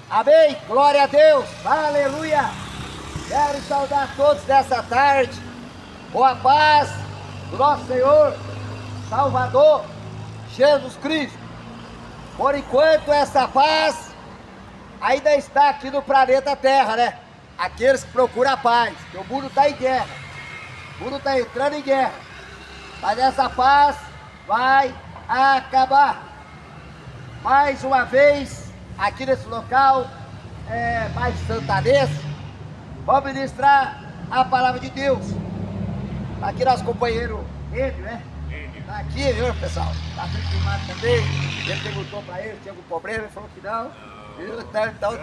Amém? Glória a Deus. Aleluia. Quero saudar todos dessa tarde. Com a paz do nosso Senhor, Salvador, Jesus Cristo. Por enquanto essa paz ainda está aqui no planeta Terra, né? Aqueles que procuram a paz. Porque o mundo está em guerra. O mundo está entrando em guerra. Mas essa paz vai acabar. Mais uma vez, aqui nesse local, mais santanês, vamos ministrar a palavra de Deus. Aqui nosso companheiro Enio, né? Tá aqui, viu, pessoal? Tá bem filmado também. Ele perguntou pra ele se tinha algum problema, ele falou que não. Então,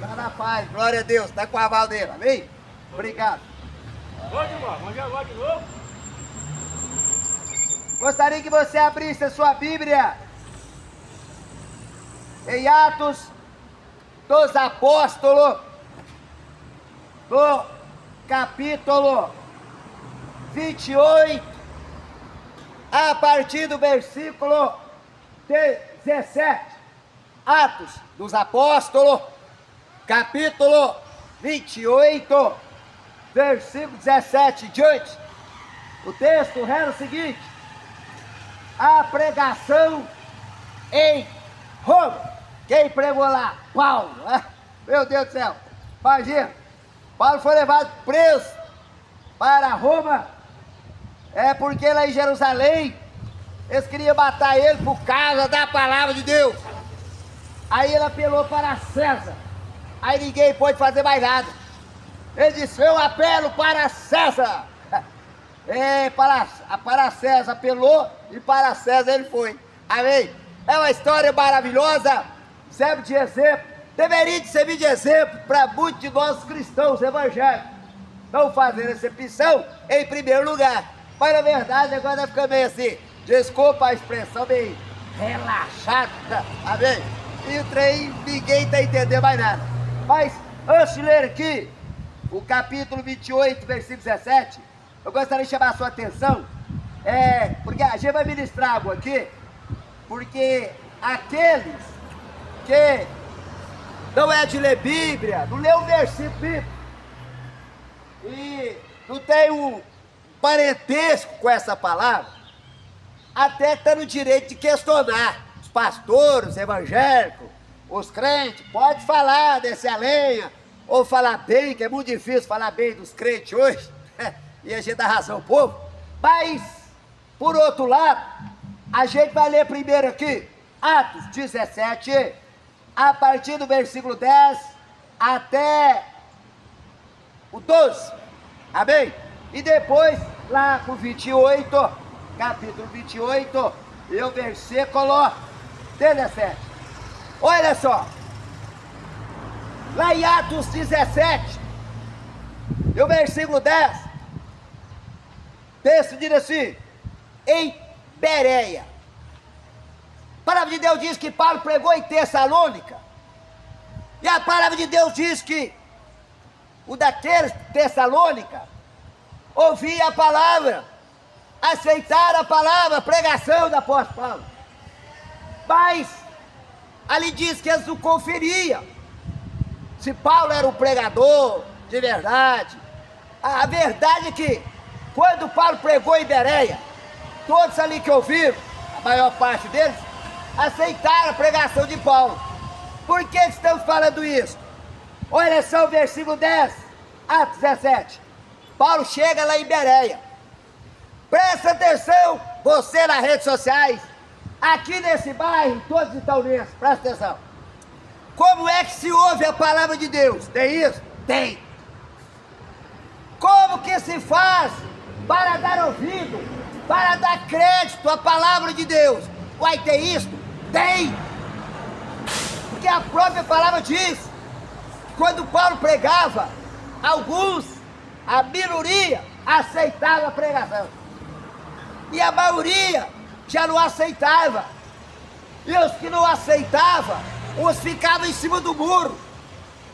tá na paz, glória a Deus, tá com a aval dele, amém? Obrigado. Pode, irmão, vamos agora de novo. Gostaria que você abrisse a sua Bíblia em Atos dos Apóstolos, no capítulo 28, a partir do versículo 17. Atos dos Apóstolos, capítulo 28, versículo 17 em diante. O texto era o seguinte: a pregação em Roma. Quem pregou lá? Paulo, né? Meu Deus do céu, imagina, Paulo foi levado preso para Roma, porque lá em Jerusalém eles queriam matar ele por causa da palavra de Deus. Aí ele apelou para César, aí ninguém pôde fazer mais nada. Ele disse: eu apelo para César. Para César apelou e para César ele foi. Amém? É uma história maravilhosa, serve de exemplo, deveria servir de exemplo para muitos de nós cristãos evangélicos. Não fazer recepção em primeiro lugar. Mas na verdade agora vai ficar meio assim, desculpa a expressão, meio relaxado, amém? E o trem, ninguém está entendendo mais nada. Mas antes de ler aqui o capítulo 28, versículo 17, eu gostaria de chamar a sua atenção, porque a gente vai ministrar algo aqui, porque aqueles que não é de ler Bíblia, não lê um versículo bíblico, e não tem um parentesco com essa palavra, até está no direito de questionar os pastores, os evangélicos, os crentes. Pode falar, descer a lenha, ou falar bem, que é muito difícil falar bem dos crentes hoje, e a gente dá razão ao povo. Mas, por outro lado, a gente vai ler primeiro aqui, Atos 17, a partir do versículo 10 até o 12, amém? E depois, lá pro 28, capítulo 28, e o versículo 17. Olha só, lá em Atos 17, e o versículo 10, texto diz assim: em Bereia. A palavra de Deus diz que Paulo pregou em Tessalônica, e a palavra de Deus diz que o daqueles Tessalônica ouvia a palavra, aceitaram a palavra, a pregação do apóstolo Paulo, mas ali diz que eles não conferiam se Paulo era um pregador de verdade. A verdade é que quando Paulo pregou em Bereia, todos ali que ouviram, a maior parte deles, aceitaram a pregação de Paulo. Por que estamos falando isso? Olha só o versículo 10, Atos 17. Paulo chega lá em Bereia. Presta atenção, você nas redes sociais, aqui nesse bairro, todos estão nisso, presta atenção. Como é que se ouve a palavra de Deus? Tem isso? Tem. Como que se faz para dar ouvido, para dar crédito à palavra de Deus? Vai ter isso? Tem! Porque a própria palavra diz que quando Paulo pregava, alguns, a minoria, aceitava a pregação. E a maioria já não aceitava. E os que não aceitavam, uns ficavam em cima do muro.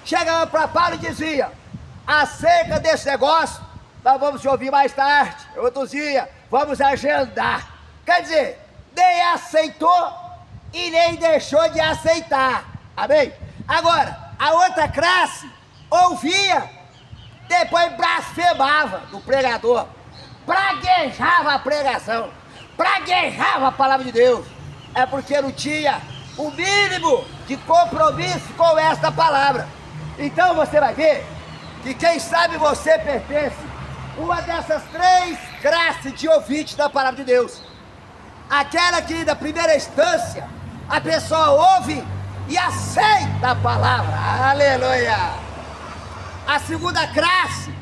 Chegavam para Paulo e diziam: acerca desse negócio, nós vamos te ouvir mais tarde, outro dia, vamos agendar. Quer dizer, nem aceitou e nem deixou de aceitar. Amém? Agora, a outra classe ouvia, depois blasfemava do pregador, praguejava a pregação, praguejava a palavra de Deus. É porque não tinha o mínimo de compromisso com esta palavra. Então você vai ver que quem sabe você pertence uma dessas três classes de ouvintes da palavra de Deus. Aquela que na primeira instância a pessoa ouve e aceita a palavra. Aleluia! A segunda classe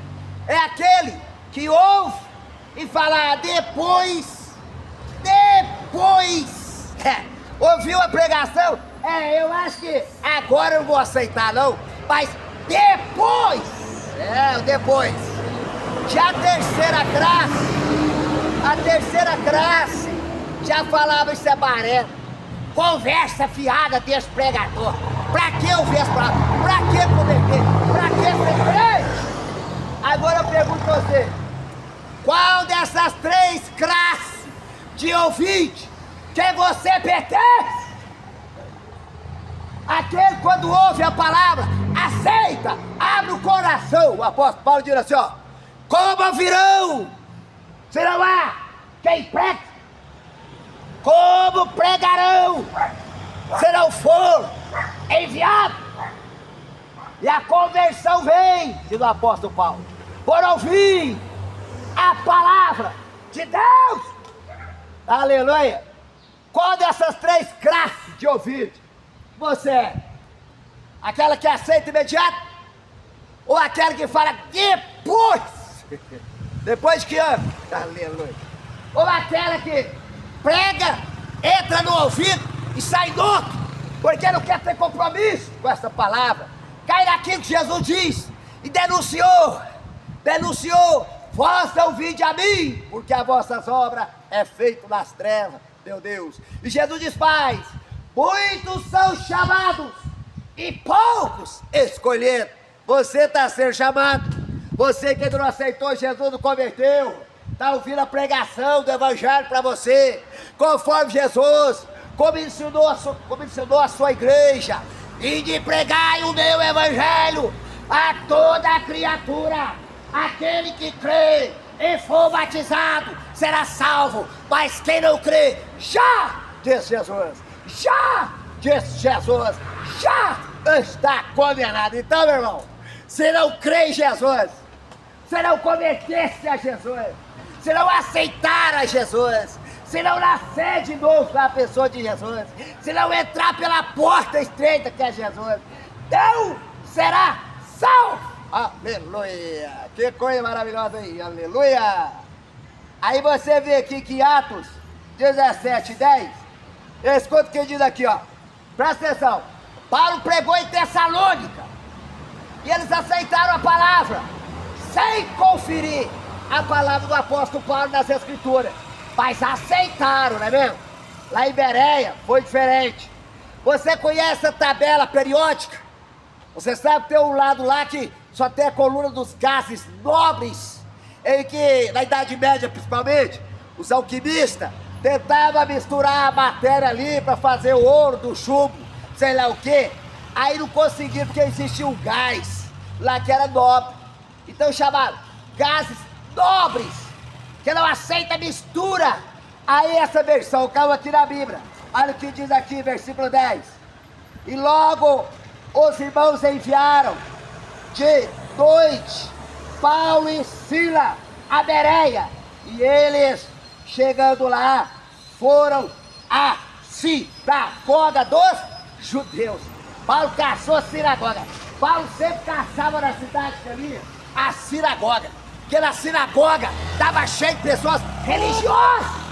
é aquele que ouve e fala depois, ouviu a pregação? Eu acho que agora eu não vou aceitar não, mas depois, depois. Já a terceira classe já falava isso é baré, conversa fiada desse pregador. Pra que ouvir as palavras? Pra que converter? Pra que ser crente? Agora eu pergunto a você, qual dessas três classes de ouvinte que você pertence? Aquele quando ouve a palavra, aceita, abre o coração. O apóstolo Paulo diz assim, como ouvirão, se não há quem prega? Como pregarão, se não for enviado? E a conversão vem, diz o apóstolo Paulo, por ouvir a palavra de Deus. Aleluia! Qual dessas três classes de ouvido você é? Aquela que aceita imediato? Ou aquela que fala depois? Depois que ama? Aleluia! Ou aquela que prega, entra no ouvido e sai do outro, porque não quer ter compromisso com essa palavra, cai naquilo que Jesus diz e denunciou, vós não vinde a mim, porque as vossas obras é feito nas trevas, meu Deus. E Jesus diz, paz, muitos são chamados e poucos escolheram. Você está sendo chamado, você que não aceitou Jesus, não converteu, está ouvindo a pregação do evangelho para você, conforme Jesus, como ensinou a sua igreja, e de pregar o meu evangelho a toda criatura. Aquele que crê e for batizado será salvo, mas quem não crê, já está condenado. Então, meu irmão, se não crê em Jesus, se não converter-se a Jesus, se não aceitar a Jesus, se não nascer de novo na pessoa de Jesus, se não entrar pela porta estreita que é Jesus, não será salvo. Aleluia! Que coisa maravilhosa aí, aleluia! Aí você vê aqui que Atos 17:10, escuta o que diz aqui, presta atenção. Paulo pregou em Tessalônica e eles aceitaram a palavra sem conferir a palavra do apóstolo Paulo nas escrituras, mas aceitaram, não é mesmo? Lá em Bereia foi diferente. Você conhece a tabela periódica? Você sabe que tem um lado lá que só tem a coluna dos gases nobres, em que na Idade Média principalmente os alquimistas tentavam misturar a matéria ali para fazer o ouro do chumbo, sei lá o que. Aí não conseguiram porque existia um gás lá que era nobre, então chamaram gases nobres, que não aceita mistura. Aí essa versão caiu aqui na Bíblia, olha o que diz aqui, versículo 10. E logo os irmãos enviaram de noite Paulo e Sila a Bereia, e eles, chegando lá, foram à sinagoga dos judeus. Paulo caçou a sinagoga. Paulo sempre caçava na cidade ali a sinagoga, porque na sinagoga estava cheio de pessoas religiosas.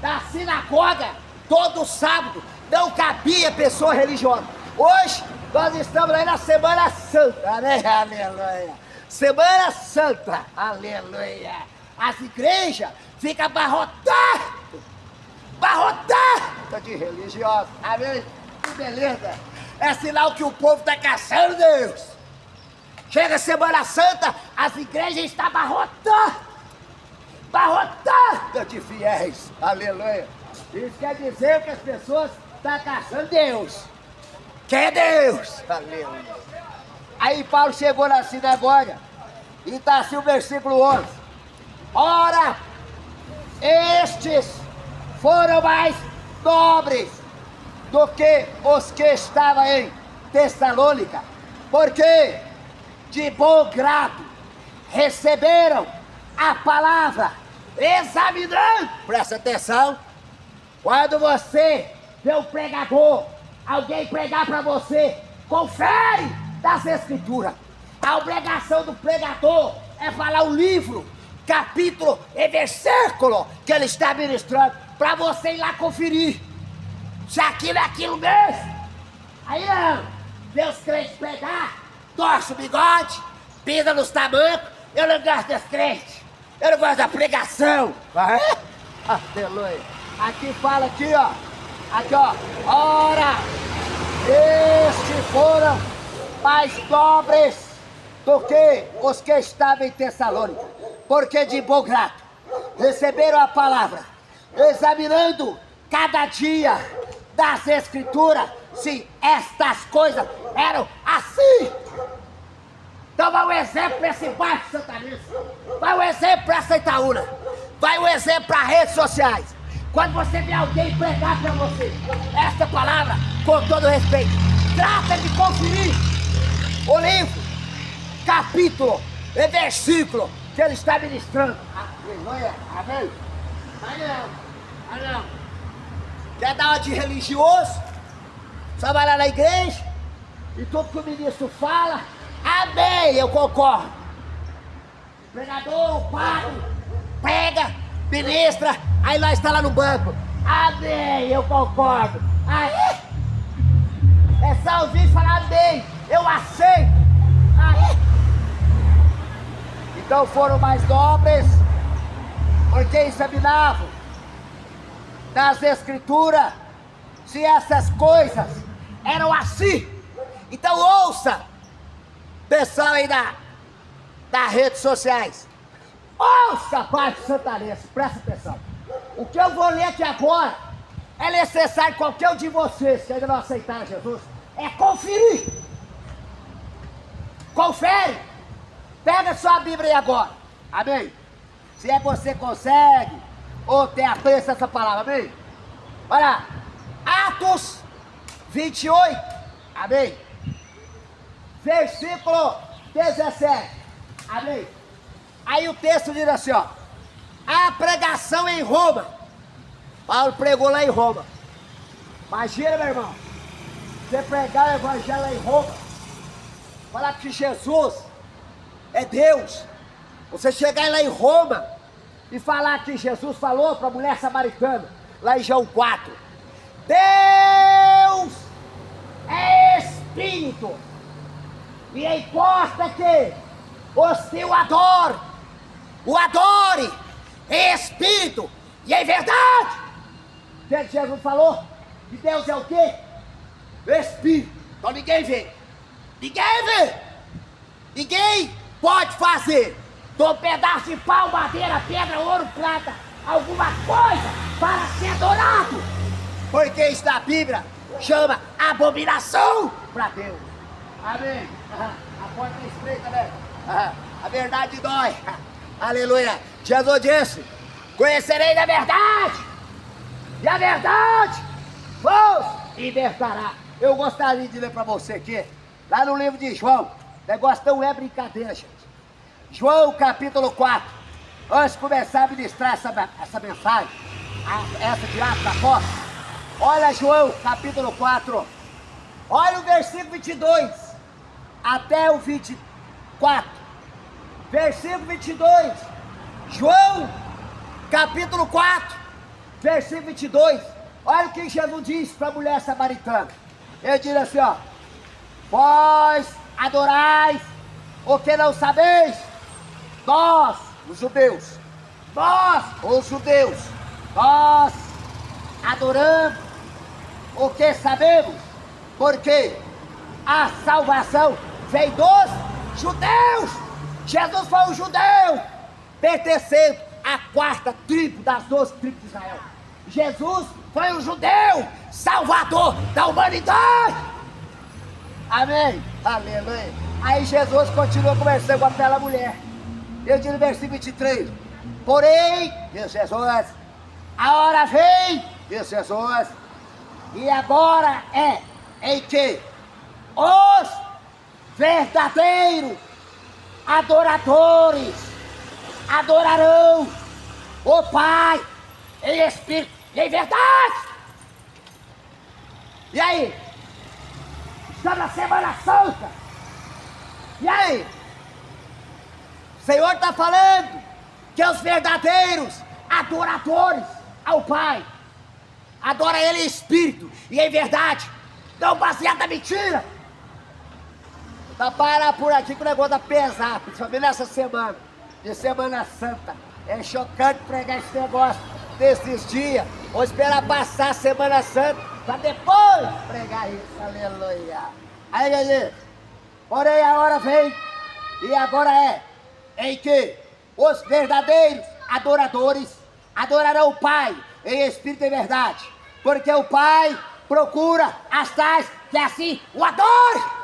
Na sinagoga, todo sábado, não cabia pessoa religiosa. Hoje, nós estamos aí na Semana Santa, né? Aleluia! Semana Santa, aleluia! As igrejas ficam abarrotadas de religiosos, amém? Que beleza! É sinal que o povo está caçando Deus. Chega a Semana Santa, as igrejas estão abarrotadas de fiéis, aleluia! Isso quer dizer que as pessoas estão caçando Deus. que é Deus. Aleluia. Aí Paulo chegou na sinagoga e está assim o versículo 11. Ora, estes foram mais nobres do que os que estavam em Tessalônica, porque de bom grado receberam a palavra, examinando, presta atenção, quando você vê um pregador, alguém pregar para você, confere das escrituras. A obrigação do pregador é falar o livro, capítulo e versículo que ele está ministrando, para você ir lá conferir se aquilo é aquilo mesmo. Aí não, vê os crentes pregar, torce o bigode, pisa nos tamancos. Eu não gosto dos crentes, eu não gosto da pregação. Aleluia. Aqui fala aqui, ó. Aqui, ó. Ora, estes foram mais nobres do que os que estavam em Tessalônica, porque de bom grado receberam a palavra, examinando cada dia das escrituras se estas coisas eram assim. Então vai um exemplo para esse bairro santanense, vai um exemplo para essa Itaúna, vai um exemplo para as redes sociais. Quando você vê alguém pregar para você esta palavra, com todo respeito, trata de conferir o livro, capítulo e versículo que ele está ministrando. Aleluia, amém? Mas não. Quer dar uma de religioso? Só vai lá na igreja e tudo que o ministro fala, amém, eu concordo. O pregador, o padre, prega, ministra, aí nós está lá no banco, amém, eu concordo. Aí é só ouvir e falar amém, eu aceito. Aí. Então foram mais nobres, porque examinavam nas escrituras se essas coisas eram assim. Então ouça, pessoal aí das redes sociais, ouça, parte santanense, presta atenção. O que eu vou ler aqui agora é necessário qualquer um de vocês que ainda não aceitaram Jesus é conferir. Confere. Pega sua Bíblia aí agora, amém? Se é você consegue ou tem apreço essa palavra, amém? Olha lá, Atos 28, amém? Versículo 17, amém? Aí o texto diz assim, ó: a pregação em Roma. Paulo pregou lá em Roma. Imagina, meu irmão, você pregar o evangelho lá em Roma, falar que Jesus é Deus. Você chegar lá em Roma e falar que Jesus falou para a mulher samaritana, lá em João 4, Deus é Espírito, e importa que os que o adore em Espírito e em verdade. O que Jesus falou? Que Deus é o quê? Espírito. Então ninguém vê. Ninguém pode fazer de um pedaço de pau, madeira, pedra, ouro, prata, alguma coisa para ser adorado, porque isso na Bíblia chama abominação para Deus. Amém. A porta é estreita, né? A verdade dói. Aleluia. Jesus disse: conhecerei da verdade, e a verdade vos libertará. Eu gostaria de ler para você aqui, lá no livro de João. O negócio não é brincadeira, gente. João capítulo 4. Antes de começar a ministrar essa mensagem, essa de Atos da Apóstolo, olha João capítulo 4. Olha o versículo 22 até o 24. Versículo 22. João capítulo 4, versículo 22. Olha o que Jesus disse para a mulher samaritana. Ele diz assim, ó: vós adorais o que não sabeis. Nós, os judeus, nós adoramos o que sabemos, porque a salvação vem dos judeus. Jesus foi um judeu, pertencendo à quarta tribo das 12 tribos de Israel. Jesus foi um judeu, salvador da humanidade. Amém? Aleluia. Aí Jesus continua conversando com aquela mulher. Ele diz no versículo 23. Porém, diz Jesus, a hora vem, diz Jesus, e agora é em que os verdadeiros adoradores adorarão o Pai em espírito e em verdade. E aí? Estamos na Semana Santa. E aí? O Senhor está falando que os verdadeiros adoradores ao Pai adoram Ele em espírito e em verdade, não baseado na mentira. Tá parar por aqui que o negócio tá pesado, principalmente nessa semana de Semana Santa. É chocante pregar esse negócio desses dias. Vou esperar passar a Semana Santa para depois pregar isso. Aleluia. Aí, galera, porém a hora vem e agora é em que os verdadeiros adoradores adorarão o Pai em espírito e verdade, porque o Pai procura as tais que assim o adorem.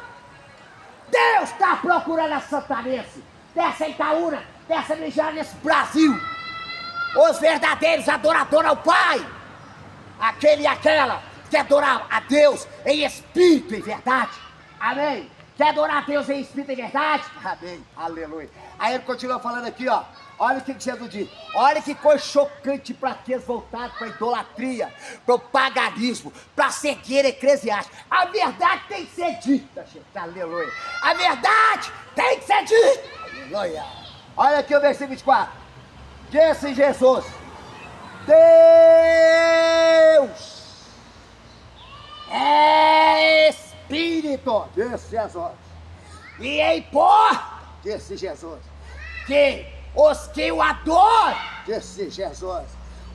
Deus está procurando a santanense dessa Itaúna, dessa mijada nesse Brasil. Os verdadeiros adoradores ao Pai, aquele e aquela que adorar a Deus em espírito e verdade. Amém? Quer adorar a Deus em espírito e verdade? Amém, aleluia. Aí ele continua falando aqui, ó. Olha o que Jesus diz. Olha que coisa chocante para aqueles voltados para a idolatria, para o paganismo, para a cegueira eclesiástica. A verdade tem que ser dita, gente. Aleluia. A verdade tem que ser dita. Aleluia. Olha aqui o versículo 24. Disse Jesus: Deus é Espírito, disse Jesus. E importa, disse Jesus, que os que o adorem, disse Jesus,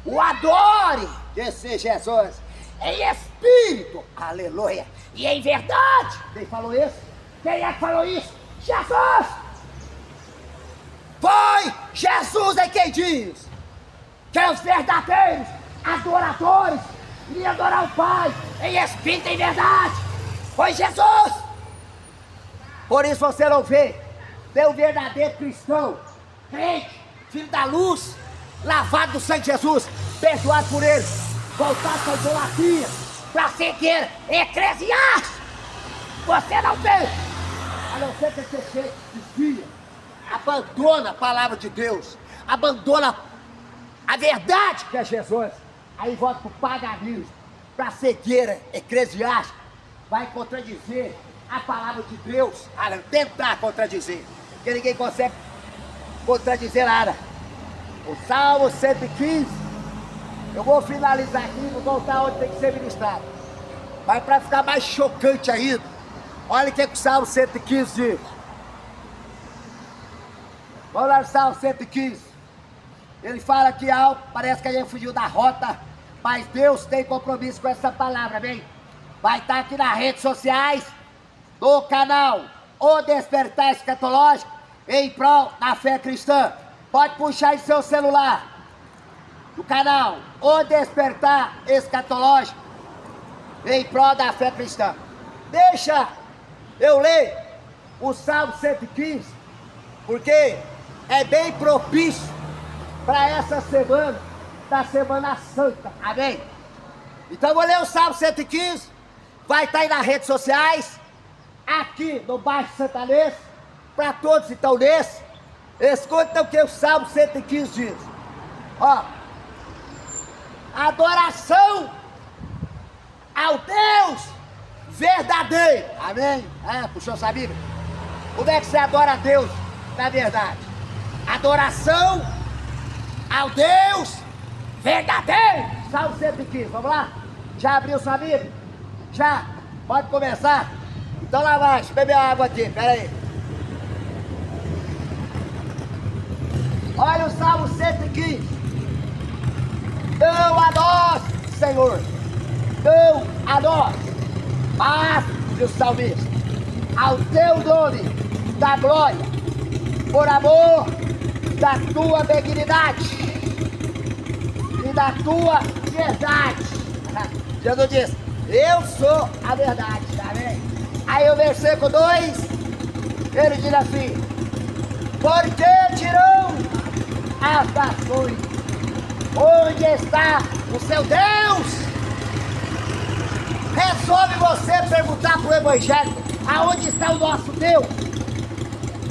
o adore, disse Jesus, em espírito, aleluia, e em verdade. Quem falou isso? Quem é que falou isso? Jesus! Foi Jesus é quem diz que os verdadeiros adoradores iriam adorar o Pai em espírito e em verdade. Foi Jesus! Por isso você não vê um verdadeiro cristão, crente, filho da luz, lavado do sangue de Jesus, perdoado por ele, voltado para a idolatria, para a cegueira eclesiástica. Você não vê, a não ser que você desvia, abandona a palavra de Deus, abandona a verdade que é Jesus, aí volta para o paganismo, para a cegueira eclesiástica, vai contradizer a palavra de Deus, tentar contradizer, porque ninguém consegue contradizer nada. O Salmo 115, eu vou finalizar aqui, vou voltar onde tem que ser ministrado. Mas para ficar mais chocante ainda, olha o que o Salmo 115 diz. Vamos lá no Salmo 115. Ele fala que algo, parece que a gente fugiu da rota, mas Deus tem compromisso com essa palavra, amém? Vai estar aqui nas redes sociais, no canal O Despertar Escatológico, em prol da fé cristã. Pode puxar em seu celular, no canal O Despertar Escatológico, em prol da fé cristã. Deixa eu ler o Salmo 115, porque é bem propício para essa semana, da Semana Santa, amém? Então eu vou ler o Salmo 115, vai estar aí nas redes sociais, aqui no Baixo Santanense, para todos que estão nesse. Escuta o que o Salmo 115 diz. Ó, adoração ao Deus verdadeiro, amém? Puxou essa Bíblia? Como é que você adora a Deus na verdade? Adoração ao Deus verdadeiro. Salmo 115, vamos lá? Já abriu sua Bíblia? Já? Pode começar? Então lá vai, deixa eu beber água aqui, pera aí. Olha o Salmo 115. Não a nós, Senhor, não a nós, mas, diz o salmista, ao teu nome da glória, por amor da tua benignidade e da tua verdade. Jesus diz: eu sou a verdade, amém? Aí o versículo 2, ele diz assim: porque tirou as nações, onde está o seu Deus? Resolve você perguntar para o Evangelho, aonde está o nosso Deus?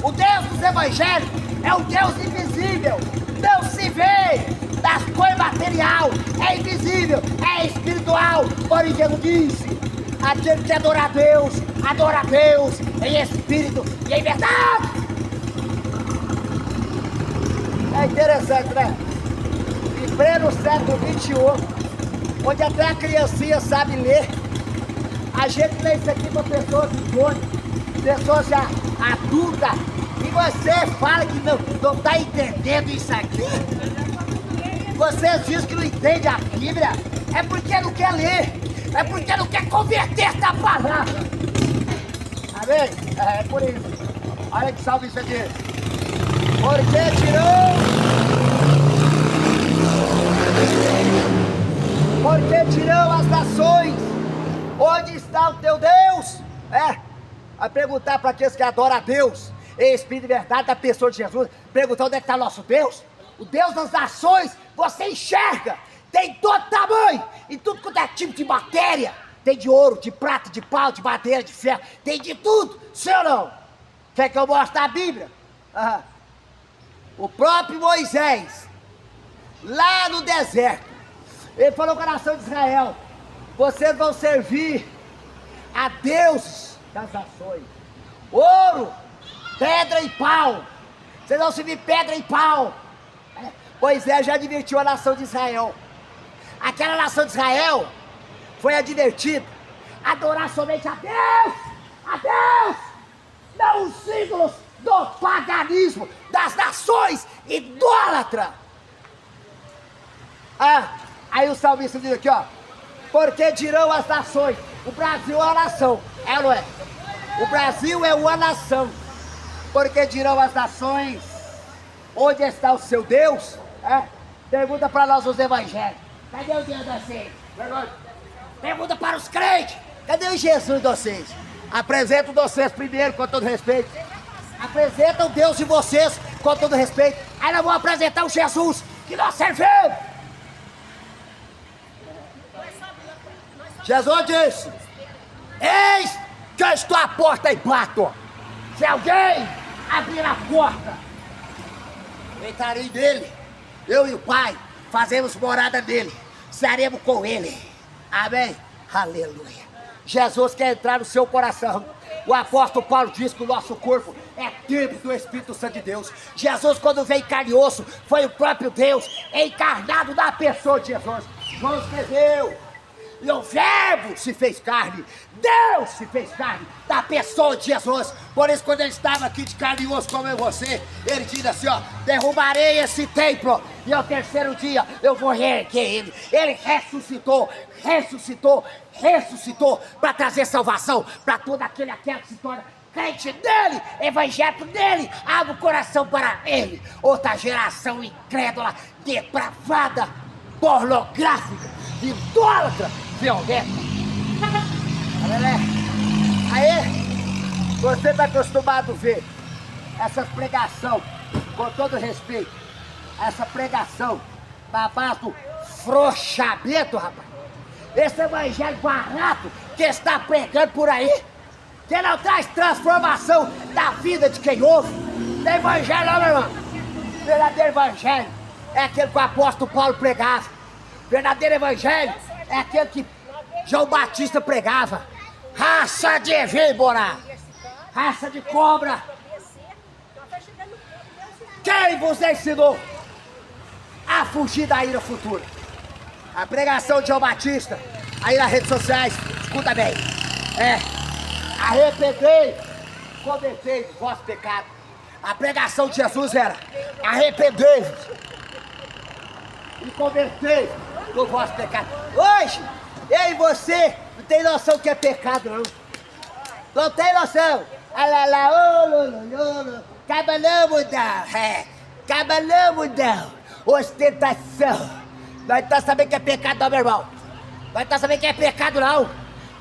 O Deus dos Evangelhos é um Deus invisível, não se vê das coisas material, é invisível, é espiritual. Por isso ele disse: aquele que adora a Deus em espírito e em verdade. É interessante, né? Em pleno século XXI, onde até a criancinha sabe ler, a gente lê isso aqui para pessoas idosas, pessoas já adultas, e você fala que não está entendendo isso aqui. Você diz que não entende a Bíblia, é porque não quer ler, é porque não quer converter essa palavra. Amém? É por isso. Olha que salve isso aqui. Porque tirou as nações, onde está o teu Deus? A perguntar para aqueles que adoram a Deus em espírito e verdade, da pessoa de Jesus, perguntar onde é que está nosso Deus? O Deus das nações, você enxerga, tem todo tamanho, e tudo quanto é tipo de matéria, tem de ouro, de prata, de pau, de madeira, de ferro, tem de tudo, sim ou não? Quer que eu mostre a Bíblia? O próprio Moisés, lá no deserto, ele falou com a nação de Israel: vocês vão servir a deuses das nações, ouro, pedra e pau, vocês vão servir pedra e pau. Moisés já advertiu a nação de Israel. Aquela nação de Israel foi advertida a adorar somente a Deus, não os ídolos do paganismo, das nações idólatras. Aí o salmista diz aqui, ó: porque dirão as nações. O Brasil é uma nação, é ou não é? O Brasil é uma nação. Porque dirão as nações, onde está o seu Deus? Pergunta para nós os evangélicos: cadê o Deus de vocês? Pergunta para os crentes: cadê o Jesus de vocês? Apresenta vocês primeiro, com todo respeito. Apresenta o Deus de vocês, com todo respeito. Aí nós vamos apresentar o Jesus que nós servimos. Jesus disse: eis que eu estou à porta e bato. Se alguém abrir a porta, entrarei nele, eu e o Pai fazemos morada nele, estaremos com ele. Amém? Aleluia. Jesus quer entrar no seu coração. O apóstolo Paulo diz que o nosso corpo é templo do Espírito Santo de Deus. Jesus, quando veio em carne e osso, foi o próprio Deus encarnado na pessoa de Jesus. João escreveu: e o Verbo se fez carne, Deus se fez carne, da pessoa de Jesus. Por isso, quando ele estava aqui de carne e osso como eu e você, ele diz assim, ó: derrubarei esse templo e ao terceiro dia eu vou reerguer ele. Ele ressuscitou para trazer salvação para todo aquele que se torna crente nele, evangélico nele, abre o coração para ele. Outra geração incrédula, depravada, pornográfica, idólatra, violenta. Aí, você está acostumado a ver essas pregação, com todo respeito, essa pregação na base do frouxamento, rapaz. Esse evangelho barato que está pregando por aí, que não traz transformação da vida de quem ouve. Não é evangelho, não, meu irmão. O verdadeiro evangelho é aquele que o apóstolo Paulo pregava. O verdadeiro evangelho é aquele que João Batista pregava. Raça de víbora, raça de cobra. Quem vos ensinou a fugir da ira futura? A pregação de João Batista, aí nas redes sociais, escuta bem. Arrependei, cometei o vosso pecado. A pregação de Jesus era: arrependei-vos e convertei do vosso pecado. Hoje, eu e você não tem noção do que é pecado, não. Não tem noção. Acaba não, mudão. Acaba não, mudão. Ostentação. Nós não sabendo que é pecado, não, meu irmão. Nós não sabendo que é pecado, não.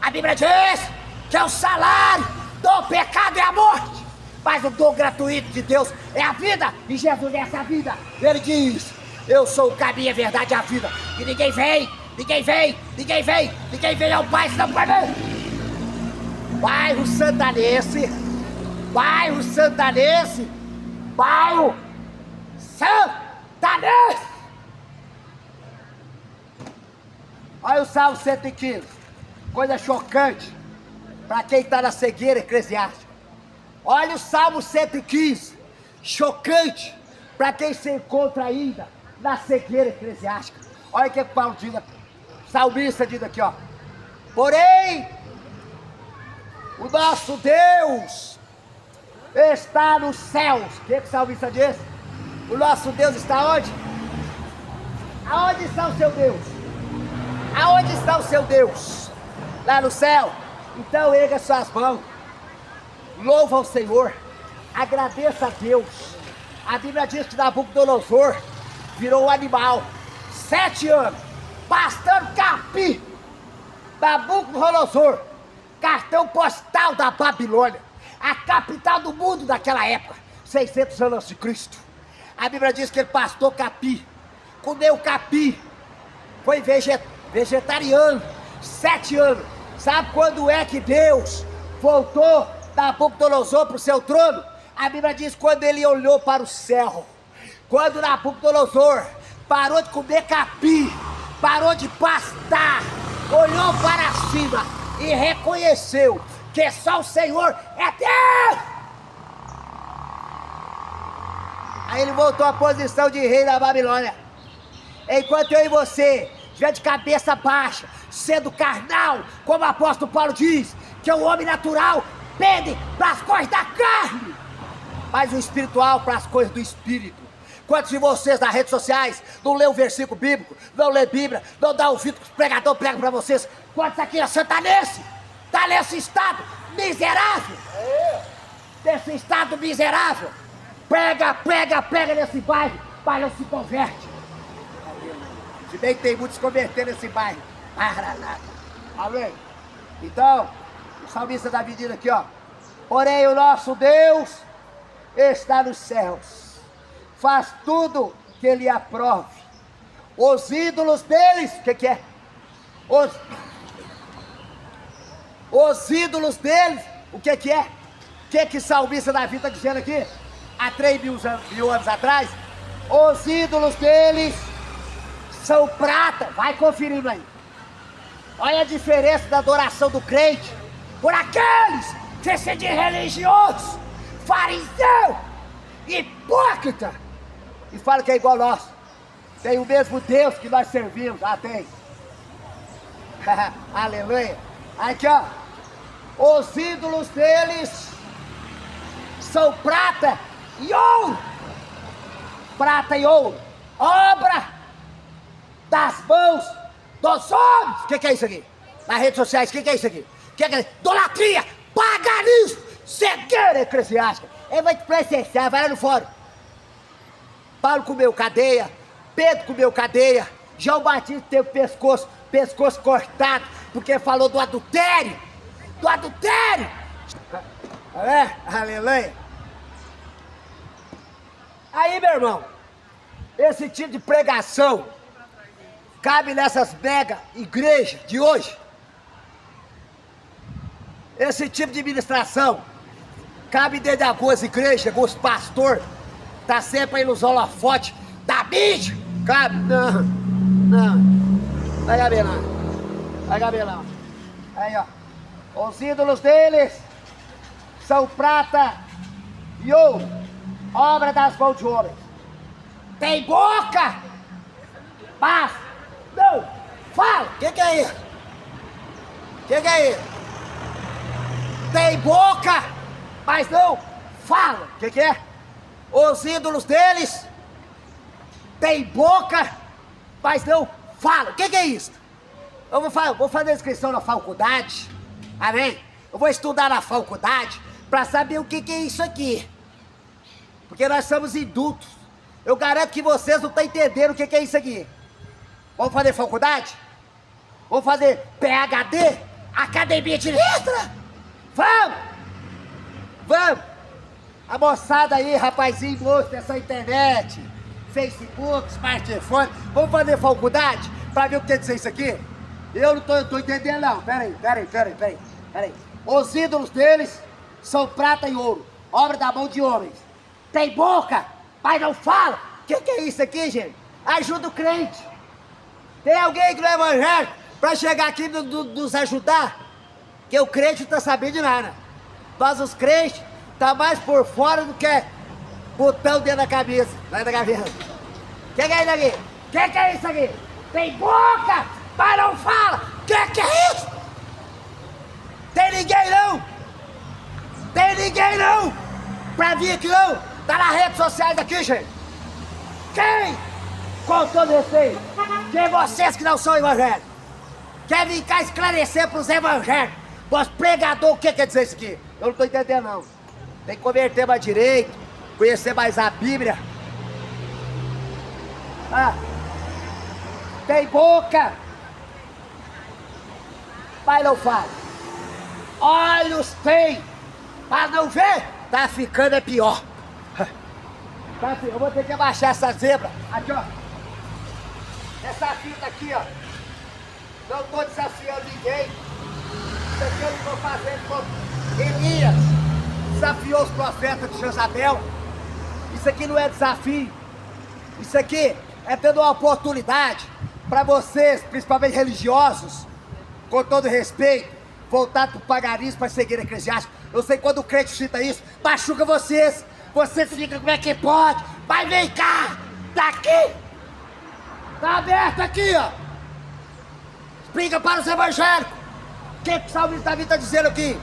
A Bíblia diz que é o salário do pecado é a morte, mas o dom gratuito de Deus é a vida, e Jesus é essa vida. Ele diz: eu sou o caminho, a verdade e a vida, e ninguém vem ao Pai senão por mim. Bairro Santanense, bairro Santanense. Olha o Salmo 115, coisa chocante para quem está na cegueira eclesiástica. Olha o Salmo 115, chocante para quem se encontra ainda na cegueira eclesiástica. Olha o que Paulo diz aqui, salmista diz aqui, ó: porém, o nosso Deus está nos céus. O que o salmista diz? O nosso Deus está onde? Aonde está o seu Deus? Aonde está o seu Deus? Lá no céu. Então erga suas mãos, louva ao Senhor, agradeça a Deus. A Bíblia diz que Nabucodonosor virou um animal, 7 anos, pastando capim. Nabucodonosor, cartão postal da Babilônia, a capital do mundo daquela época, 600 anos antes de Cristo. A Bíblia diz que ele pastou capim, comeu capim, foi vegetariano, 7 anos. Sabe quando é que Deus voltou Nabucodonosor para o seu trono? A Bíblia diz quando ele olhou para o céu. Quando Nabucodonosor parou de comer capim, parou de pastar, olhou para cima e reconheceu que só o Senhor é Deus. Aí ele voltou à posição de rei da Babilônia. Enquanto eu e você estiver de cabeça baixa, sendo carnal, como o apóstolo Paulo diz, que o homem natural pende para as coisas da carne, mas o espiritual para as coisas do espírito. Quantos de vocês nas redes sociais não lê o versículo bíblico, não lê Bíblia, não dá ouvido que o pregador prega para vocês? Quantos aqui é santanense? Está nesse estado miserável? Nesse estado miserável? Prega nesse bairro, mas não se converte. Se bem que tem muitos se convertendo nesse bairro. Amém? Então, o salmista Davi diz aqui, ó: porém o nosso Deus está nos céus, faz tudo que ele aprove. Os ídolos deles, o que é? Os ídolos deles, o que é? O que o salmista Davi está dizendo aqui? Há 3.000 anos atrás, os ídolos deles são prata. Vai conferindo aí. Olha a diferença da adoração do crente por aqueles que se dizem religiosos, fariseu, hipócrita, e fala que é igual nós. Tem o mesmo Deus que nós servimos. Ah, tem. Aleluia. Aqui, ó: os ídolos deles são prata e ouro. Prata e ouro, obra das mãos dos homens. O que é isso aqui? Nas redes sociais, o que é isso aqui? Que é idolatria, paganismo, cegueira eclesiástica. Ele vai te presenciar, vai lá no fórum. Paulo comeu cadeia, Pedro comeu cadeia, João Batista teve pescoço cortado, porque falou do adultério. Do adultério! Aleluia! Aí, meu irmão, esse tipo de pregação cabe nessas mega igrejas de hoje. Esse tipo de ministração cabe dentro de algumas igrejas, alguns pastores, tá sempre aí nos holofotes da mídia. Cabe? Não. Vai caber não. Vai caber não. Aí, ó. Os ídolos deles são prata e ouro, obra das mãos de homens. Tem boca, mas não fala. O que é isso? O que é isso? Tem boca, mas não fala. O que é? Os ídolos deles tem boca, mas não fala. O que é isso? Eu vou fazer inscrição na faculdade. Amém? Eu vou estudar na faculdade para saber o que é isso aqui. Porque nós somos adultos. Eu garanto que vocês não estão entendendo o que é isso aqui. Vamos fazer faculdade? Vamos fazer PhD? Academia de Letra? Vamos! Vamos! A moçada aí, rapazinho, moço, dessa internet, Facebook, smartphone, vamos fazer faculdade pra ver o que quer dizer isso aqui? Eu não tô entendendo não, peraí. Os ídolos deles são prata e ouro, obra da mão de homens. Tem boca, mas não fala. O que é isso aqui, gente? Ajuda o crente. Tem alguém que não é evangélico pra chegar aqui e nos ajudar? Que o crente não tá sabendo de nada. Nós os crentes tá mais por fora do que botão dentro da cabeça. Lá da cabeça. Que é isso aqui? Que é isso aqui? Tem boca, mas não fala. Que é isso? Tem ninguém não? Tem ninguém não? Pra vir aqui não? Tá nas redes sociais aqui, gente. Quem? Com todo respeito. Quem vocês que não são evangélicos? Quer vir cá esclarecer pros evangélicos? Vós pregador, o que quer dizer isso aqui? Eu não tô entendendo não. Tem que converter mais direito, conhecer mais a Bíblia. Ah, tem boca, mas não fala. Olhos tem, mas não vê. Tá ficando é pior. Tá, eu vou ter que abaixar essa zebra. Aqui, ó. Essa fita aqui, ó. Não tô desafiando ninguém. Isso aqui eu não tô fazendo com Elias. Desafiou os profetas de Jezabel. Isso aqui não é desafio. Isso aqui é dando uma oportunidade para vocês, principalmente religiosos, com todo respeito, voltados para o paganismo, para a cegueira eclesiástica. Eu sei que quando o crente cita isso, machuca vocês. Vocês ficam, como é que pode? Mas vem cá, tá aqui. Tá aberto aqui, ó. Explica para os evangélicos. O que o salmista Davi está dizendo aqui?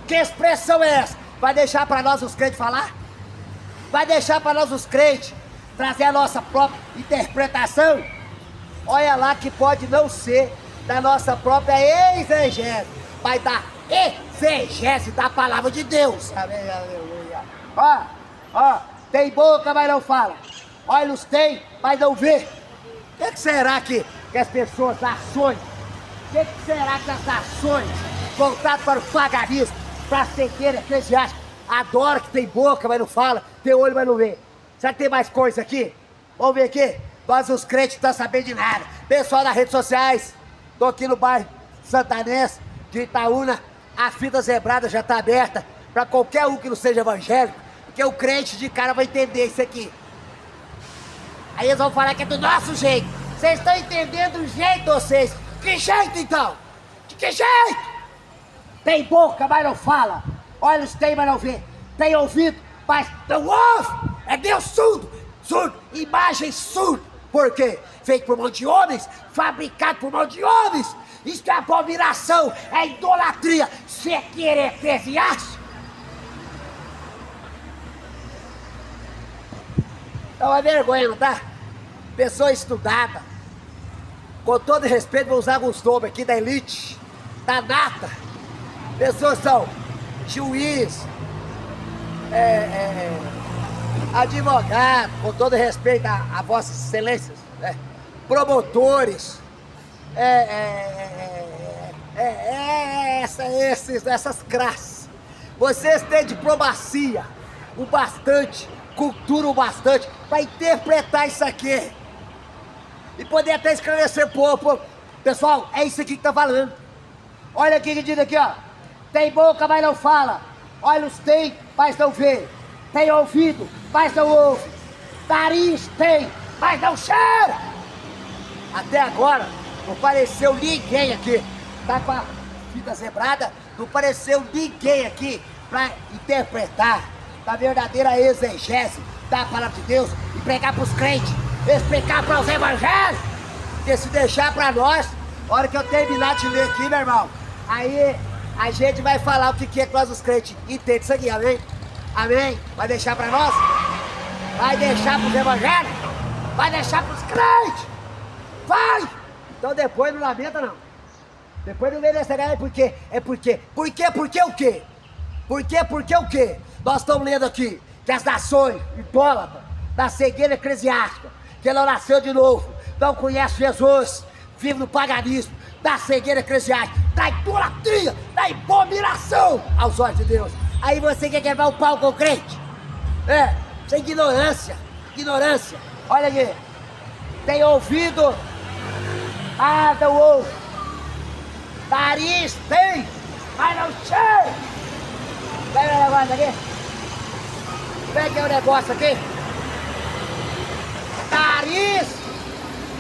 Que expressão é essa? Vai deixar para nós os crentes falar? Vai deixar para nós os crentes trazer a nossa própria interpretação? Olha lá que pode não ser da nossa própria exegese, mas da exegese da palavra de Deus. Amém, aleluia. Ó, tem boca, mas não fala. Olhos tem, mas não vê. O que será que as pessoas, ações, o que será que as ações voltadas para o paganismo, para a cegueira eclesiástica, adora que tem boca, mas não fala, tem olho, mas não vê? Será que tem mais coisa aqui? Vamos ver aqui. Nós os crentes não estamos sabendo de nada. Pessoal das redes sociais, tô aqui no bairro Santanense, de Itaúna, a fita zebrada já está aberta para qualquer um que não seja evangélico, porque o crente de cara vai entender isso aqui. Aí eles vão falar que é do nosso jeito. Vocês estão entendendo o jeito de vocês? Que jeito então? De que jeito? Tem boca, mas não fala. Olhos tem, mas não vê. Tem ouvido, mas não ouve. É Deus surdo. Surdo. Imagem surda. Por quê? Feito por mão de homens. Fabricado por mão de homens. Isso é abominação. É idolatria. Cegueira eclesiástica. É uma vergonha, não tá? Pessoa estudada. Com todo respeito, vou usar alguns nomes aqui da elite, da nata. Pessoas são juiz, advogado, com todo respeito a vossas excelências, né? Promotores, essas classes. Vocês têm diplomacia, o bastante, cultura o bastante, para interpretar isso aqui. E poder até esclarecer o povo. Pessoal, é isso aqui que tá falando. Olha aqui que diz aqui, ó. Tem boca, mas não fala. Olhos tem, mas não vê. Tem ouvido, mas não ouve. Nariz tem, mas não cheira. Até agora, não apareceu ninguém aqui. Tá com a fita zebrada, não apareceu ninguém aqui para interpretar a verdadeira exegese da palavra de Deus e pregar pros crentes. Explicar para os evangélicos, porque se deixar para nós, a hora que eu terminar de ler aqui, meu irmão, aí a gente vai falar o que é que nós os crentes entendemos isso aqui, amém? Amém? Vai deixar para nós? Vai deixar para os evangélicos? Vai deixar para os crentes? Vai! Então depois não lamenta não. Depois não vem nessa galera, porque o quê? Porque o quê? Nós estamos lendo aqui que as nações idólatras da cegueira eclesiástica, que ela nasceu de novo, não conhece Jesus, vive no paganismo, da cegueira eclesiástica, da idolatria, da abominação aos olhos de Deus. Aí você quer quebrar o pau com o crente? Isso é ignorância, ignorância. Olha aqui, tem ouvido, não ouve. Nariz tem, mas não cheira. Pega o negócio aqui. Pega o negócio aqui. Nariz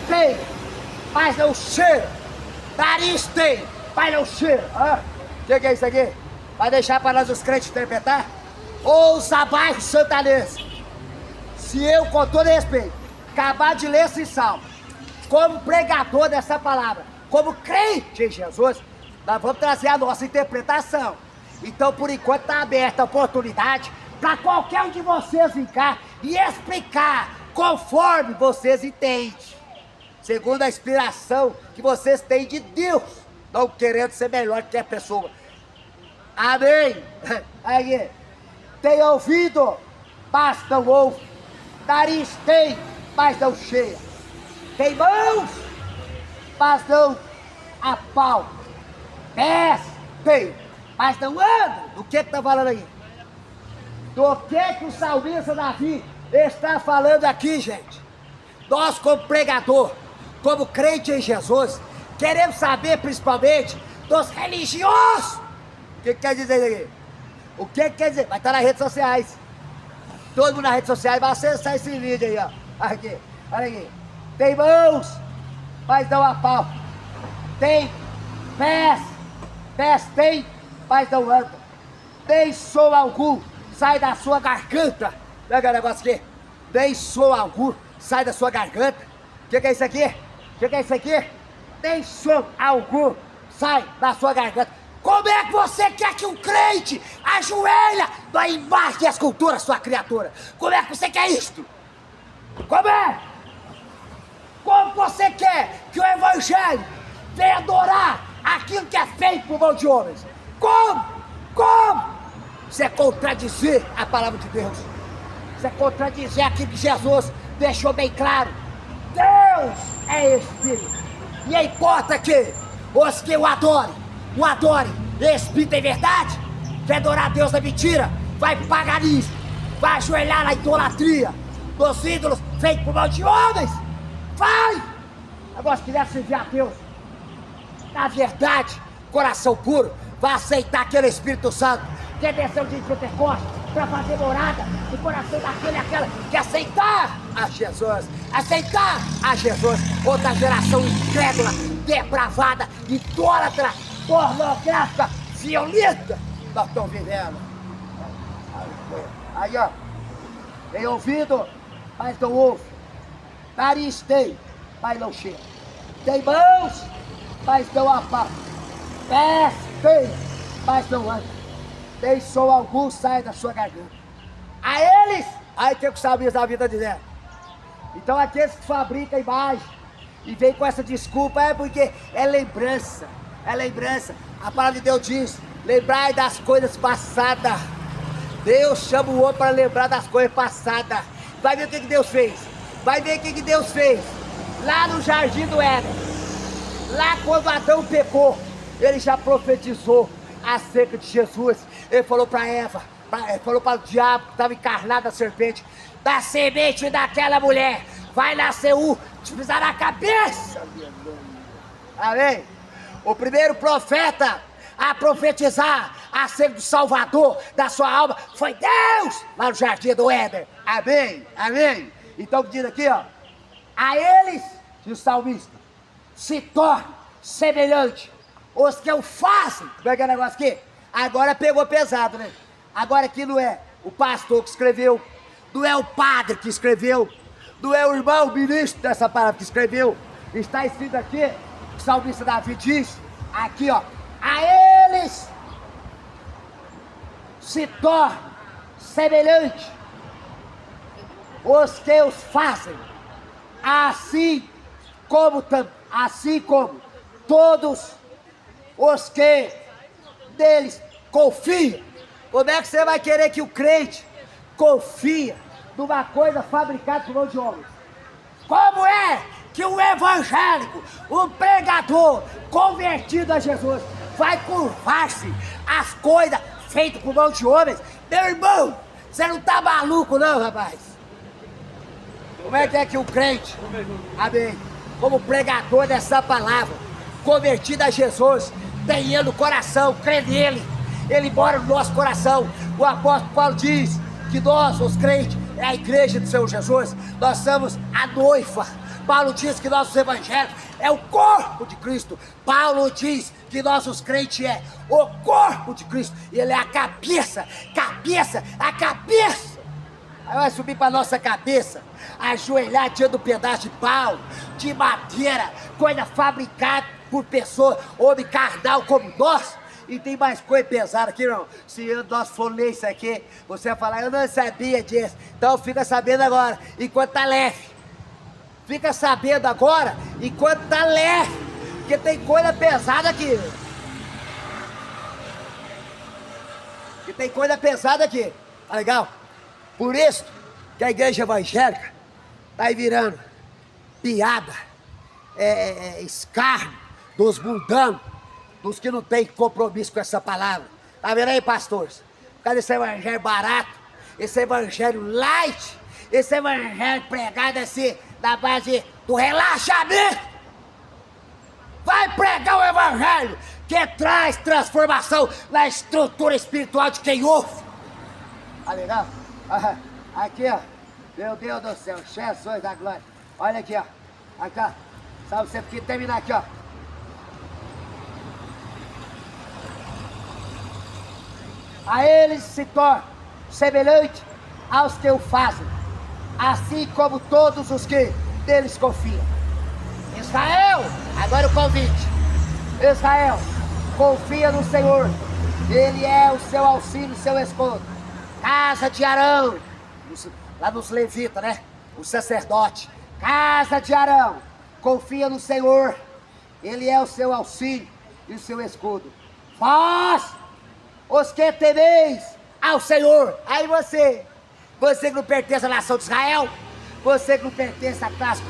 tem, mas não cheira. Nariz tem, mas não cheira. O que é isso aqui? Vai deixar para nós os crentes interpretar? Ouça bairro santanense. Se eu, com todo respeito, acabar de ler esse salmo, como pregador dessa palavra, como crente em Jesus, nós vamos trazer a nossa interpretação. Então, por enquanto, está aberta a oportunidade para qualquer um de vocês vir cá e explicar conforme vocês entendem, segundo a inspiração que vocês têm de Deus, não querendo ser melhor que a pessoa. Amém? Aí, tem ouvido, mas não ouve. Nariz tem, mas não cheira. Tem mãos, mas não apalpa. Pés tem, mas não anda. Do que tá falando aí? Do que o salmista Davi está falando aqui, gente? Nós, como pregador, como crente em Jesus, queremos saber principalmente dos religiosos. O que quer dizer isso aqui? O que quer dizer? Vai estar nas redes sociais. Todo mundo nas redes sociais vai acessar esse vídeo aí, ó. Aqui, olha aqui. Tem mãos, mas não apalpa. Tem pés, pés tem, mas não anda. Nem som algum sai da sua garganta. Pega o negócio aqui. Nem som algum sai da sua garganta. O que é isso aqui? O que é isso aqui? Nem som algum sai da sua garganta. Como é que você quer que um crente ajoelha na imagem e escultura, sua criatura? Como é que você quer isto? Como é? Como você quer que o evangelho venha adorar aquilo que é feito por mão de homens? Como? Como? Isso é contradizer a palavra de Deus. Isso é contradizer aquilo que Jesus deixou bem claro. Deus é Espírito. E importa que os que o adorem, Espírito em verdade. Quer adorar a Deus na mentira? Vai pro paganismo, vai ajoelhar na idolatria, nos ídolos feitos por mão de homens. Vai! Agora, se quiser servir a Deus na verdade, coração puro, vai aceitar aquele Espírito Santo que desceu de Pentecostes para fazer morada no coração daquele e aquela que aceitar a Jesus. Aceitar a Jesus. Outra geração incrédula, depravada, idólatra, pornográfica, violenta, nós estamos vivendo. Aí, ó, tem ouvido, mas não ouve. Nariz tem, mas não cheira. Tem mãos, mas não apalpa. Pés tem, mas não anda. Nem som algum sai da sua garganta. A eles, aí tem que o salmista da vida dizendo. Então aqueles que fabricam imagem e vem com essa desculpa é porque é lembrança. É lembrança. A palavra de Deus diz: lembrai das coisas passadas. Deus chama o homem para lembrar das coisas passadas. Vai ver o que Deus fez. Vai ver o que Deus fez. Lá no jardim do Éden. Lá quando Adão pecou, ele já profetizou acerca de Jesus. Ele falou para Eva, ele falou para o diabo que estava encarnado a serpente: da semente daquela mulher vai nascer te pisar na cabeça. Amém? O primeiro profeta a profetizar acerca do Salvador da sua alma foi Deus, lá no jardim do Éden. Amém? Amém? Então diz aqui, ó: a eles, diz o salmista, se torna semelhante os que o fazem. Como é que é o negócio aqui? Agora pegou pesado, né? Agora aqui não é o pastor que escreveu, não é o padre que escreveu, não é o irmão ministro dessa palavra que escreveu. Está escrito aqui, o salmista Davi diz, aqui ó: a eles se torna semelhante os que os fazem, assim como todos os que deles confiam. Como é que você vai querer que o crente confia numa coisa fabricada por mão de homens? Como é que um evangélico, um pregador convertido a Jesus, vai curvar-se as coisas feitas por mão de homens. Meu irmão, você não tá maluco não, rapaz? Como é que o crente, amém, como pregador dessa palavra, convertido a Jesus, tem ele no coração, crê nele, ele mora no nosso coração. O apóstolo Paulo diz que nós, os crentes, é a igreja do Senhor Jesus, nós somos a noiva. Paulo diz que nossos evangelhos é o corpo de Cristo. Paulo diz que nossos crentes é o corpo de Cristo. Ele é a cabeça, a cabeça. Aí vai subir para nossa cabeça, ajoelhar diante do pedaço de pau, de madeira, coisa fabricada por pessoa, homem carnal como nós. E tem mais coisa pesada aqui, irmão. Se nós for ler isso aqui, você vai falar, eu não sabia disso. Então fica sabendo agora, enquanto tá leve. Fica sabendo agora, enquanto tá leve. Porque tem coisa pesada aqui. Que tem coisa pesada aqui. Tá legal? Por isso que a igreja evangélica tá aí virando piada, escárnio dos mundanos, dos que não tem compromisso com essa palavra. Tá vendo aí, pastores? Cadê esse evangelho barato? Esse evangelho light? Esse evangelho pregado assim, na base do relaxamento? Vai pregar o evangelho que traz transformação na estrutura espiritual de quem ouve. Tá legal? Aqui, ó. Meu Deus do céu, Jesus da glória. Olha aqui, ó. Aqui, ó. Só você que terminar aqui, ó. A eles se torna semelhante aos que o fazem, assim como todos os que deles confiam. Israel, agora o convite. Israel, confia no Senhor. Ele é o seu auxílio, seu escudo. Casa de Arão, lá nos levitas, né? O sacerdote. Casa de Arão, confia no Senhor. Ele é o seu auxílio e o seu escudo. Vós, os que temeis ao Senhor. Aí você que não pertence à nação de Israel, você que não pertence à classe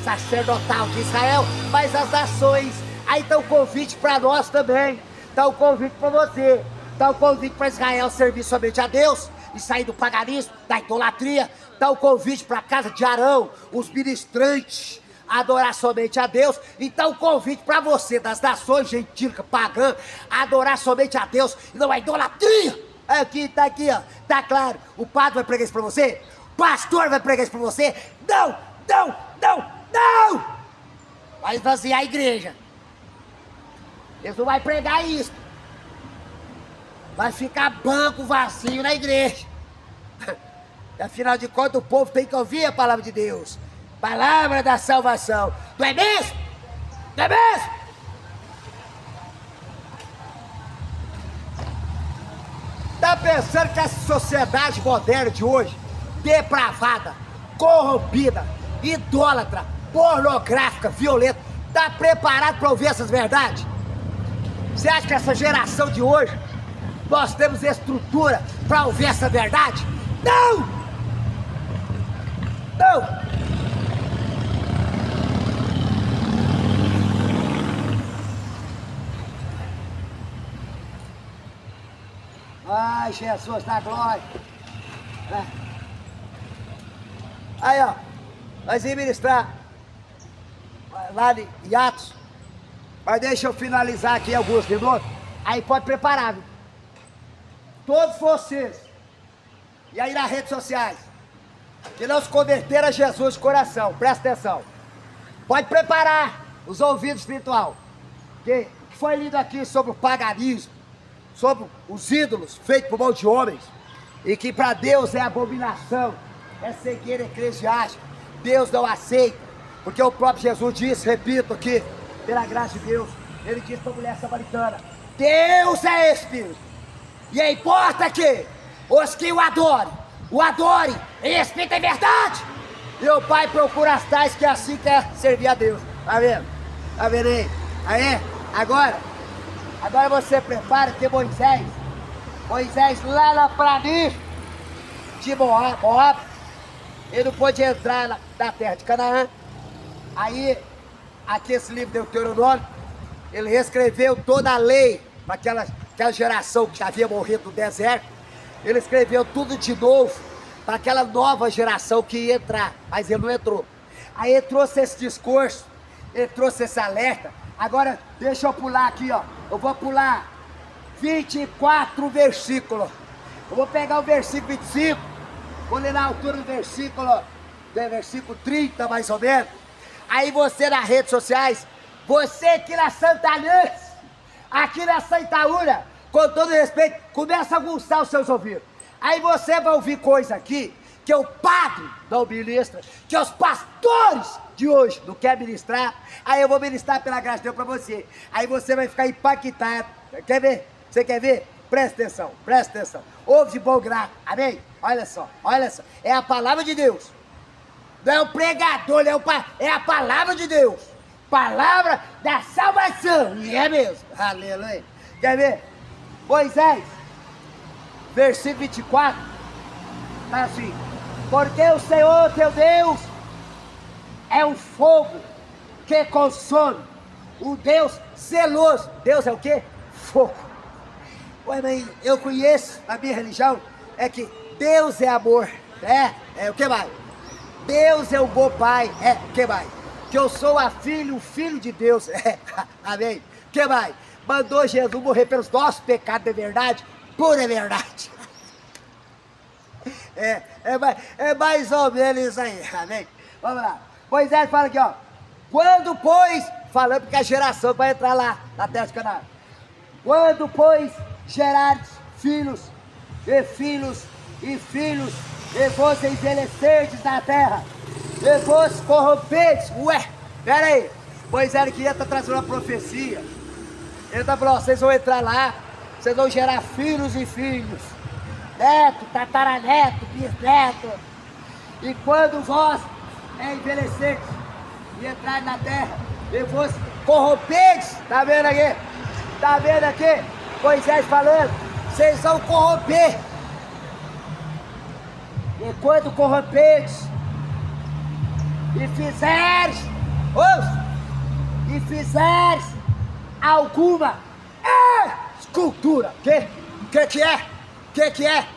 sacerdotal de Israel, mas as nações. Aí tá o convite para nós também, tá o convite para você, tá o convite para Israel servir somente a Deus e sair do paganismo, da idolatria. Tá o convite para a casa de Arão, os ministrantes, adorar somente a Deus. Então o convite para você das nações gentílicas, pagã, adorar somente a Deus e não a idolatria. Aqui, ó, tá claro. O padre vai pregar isso para você, o pastor vai pregar isso para você. Não! Vai esvaziar a igreja. Eles não vão pregar isso. Vai ficar banco vazio na igreja. Afinal de contas, o povo tem que ouvir a palavra de Deus. Palavra da salvação. Não é mesmo? Não é mesmo? Tá pensando que essa sociedade moderna de hoje, depravada, corrompida, idólatra, pornográfica, violenta, tá preparado para ouvir essas verdades? Você acha que essa geração de hoje, nós temos estrutura para ouvir essa verdade? Não! Ai, Jesus da glória. Aí, ó, nós vamos ministrar lá em Atos. Mas deixa eu finalizar aqui alguns minutos. Aí pode preparar, viu? Todos vocês, e aí nas redes sociais, que não se converteram a Jesus de coração, presta atenção. Pode preparar os ouvidos espiritual. Que foi lido aqui sobre o paganismo, sobre os ídolos feitos por mão de homens, e que para Deus é abominação, é cegueira eclesiástica. Deus não aceita, porque o próprio Jesus disse, repito aqui, pela graça de Deus, ele disse para a mulher samaritana: Deus é Espírito, e importa que os que o adorem em Espírito e verdade. E o Pai procura as tais que assim quer servir a Deus. Tá vendo? Tá vendo aí? Aí, agora você prepara que Moisés lá na planície de Moab, ele não pôde entrar na terra de Canaã. Aí, aqui esse livro Deuteronômio, ele reescreveu toda a lei para aquela geração que já havia morrido no deserto. Ele escreveu tudo de novo para aquela nova geração que ia entrar, mas ele não entrou. Aí ele trouxe esse discurso, ele trouxe esse alerta. Agora, deixa eu pular aqui, ó. Eu vou pular 24 versículos. Eu vou pegar o versículo 25, vou ler na altura do versículo 30, mais ou menos. Aí você nas redes sociais, você aqui na Santa Aliança, aqui na Santaúra, com todo respeito, começa a aguçar os seus ouvidos. Aí você vai ouvir coisa aqui que o padre não ministra, que os pastores de hoje não querem ministrar. Aí eu vou ministrar pela graça de Deus pra você. Aí você vai ficar impactado. Quer ver? Você quer ver? Presta atenção, presta atenção. Ouve de bom grado, amém? Olha só, olha só. É a palavra de Deus. Não é o pregador, é a palavra de Deus. Palavra da salvação. E é mesmo. Aleluia. Quer ver? Moisés, versículo 24, tá assim: porque o Senhor teu Deus é um fogo que consome, um Deus zeloso. Deus é o quê? Fogo. Ué, mãe, eu conheço, a minha religião é que Deus é amor. É o que mais? Deus é o bom pai. O que mais? Que eu sou o filho de Deus. Amém. O que mais? Mandou Jesus morrer pelos nossos pecados, é verdade? Pura verdade. É mais ou menos isso aí, amém? Vamos lá. Moisés fala aqui, ó. Quando, pois, falando que a geração vai entrar lá na terra de Canaã. Quando, pois, gerares filhos, e vos envelhecerdes na terra, e vos corromperdes. Ué, pera aí. Moisés queria estar trazendo uma profecia. Ele está falando, ó, vocês vão entrar lá, vocês vão gerar filhos e filhos, neto, tataraneto, bisneto. E quando vós envelhecerdes e entrarem na terra, e vos corromperdes, tá vendo aqui? Tá vendo aqui? Moisés falando, vocês vão corromper. E quando corromperdes e fizeres alguma escultura. Que é?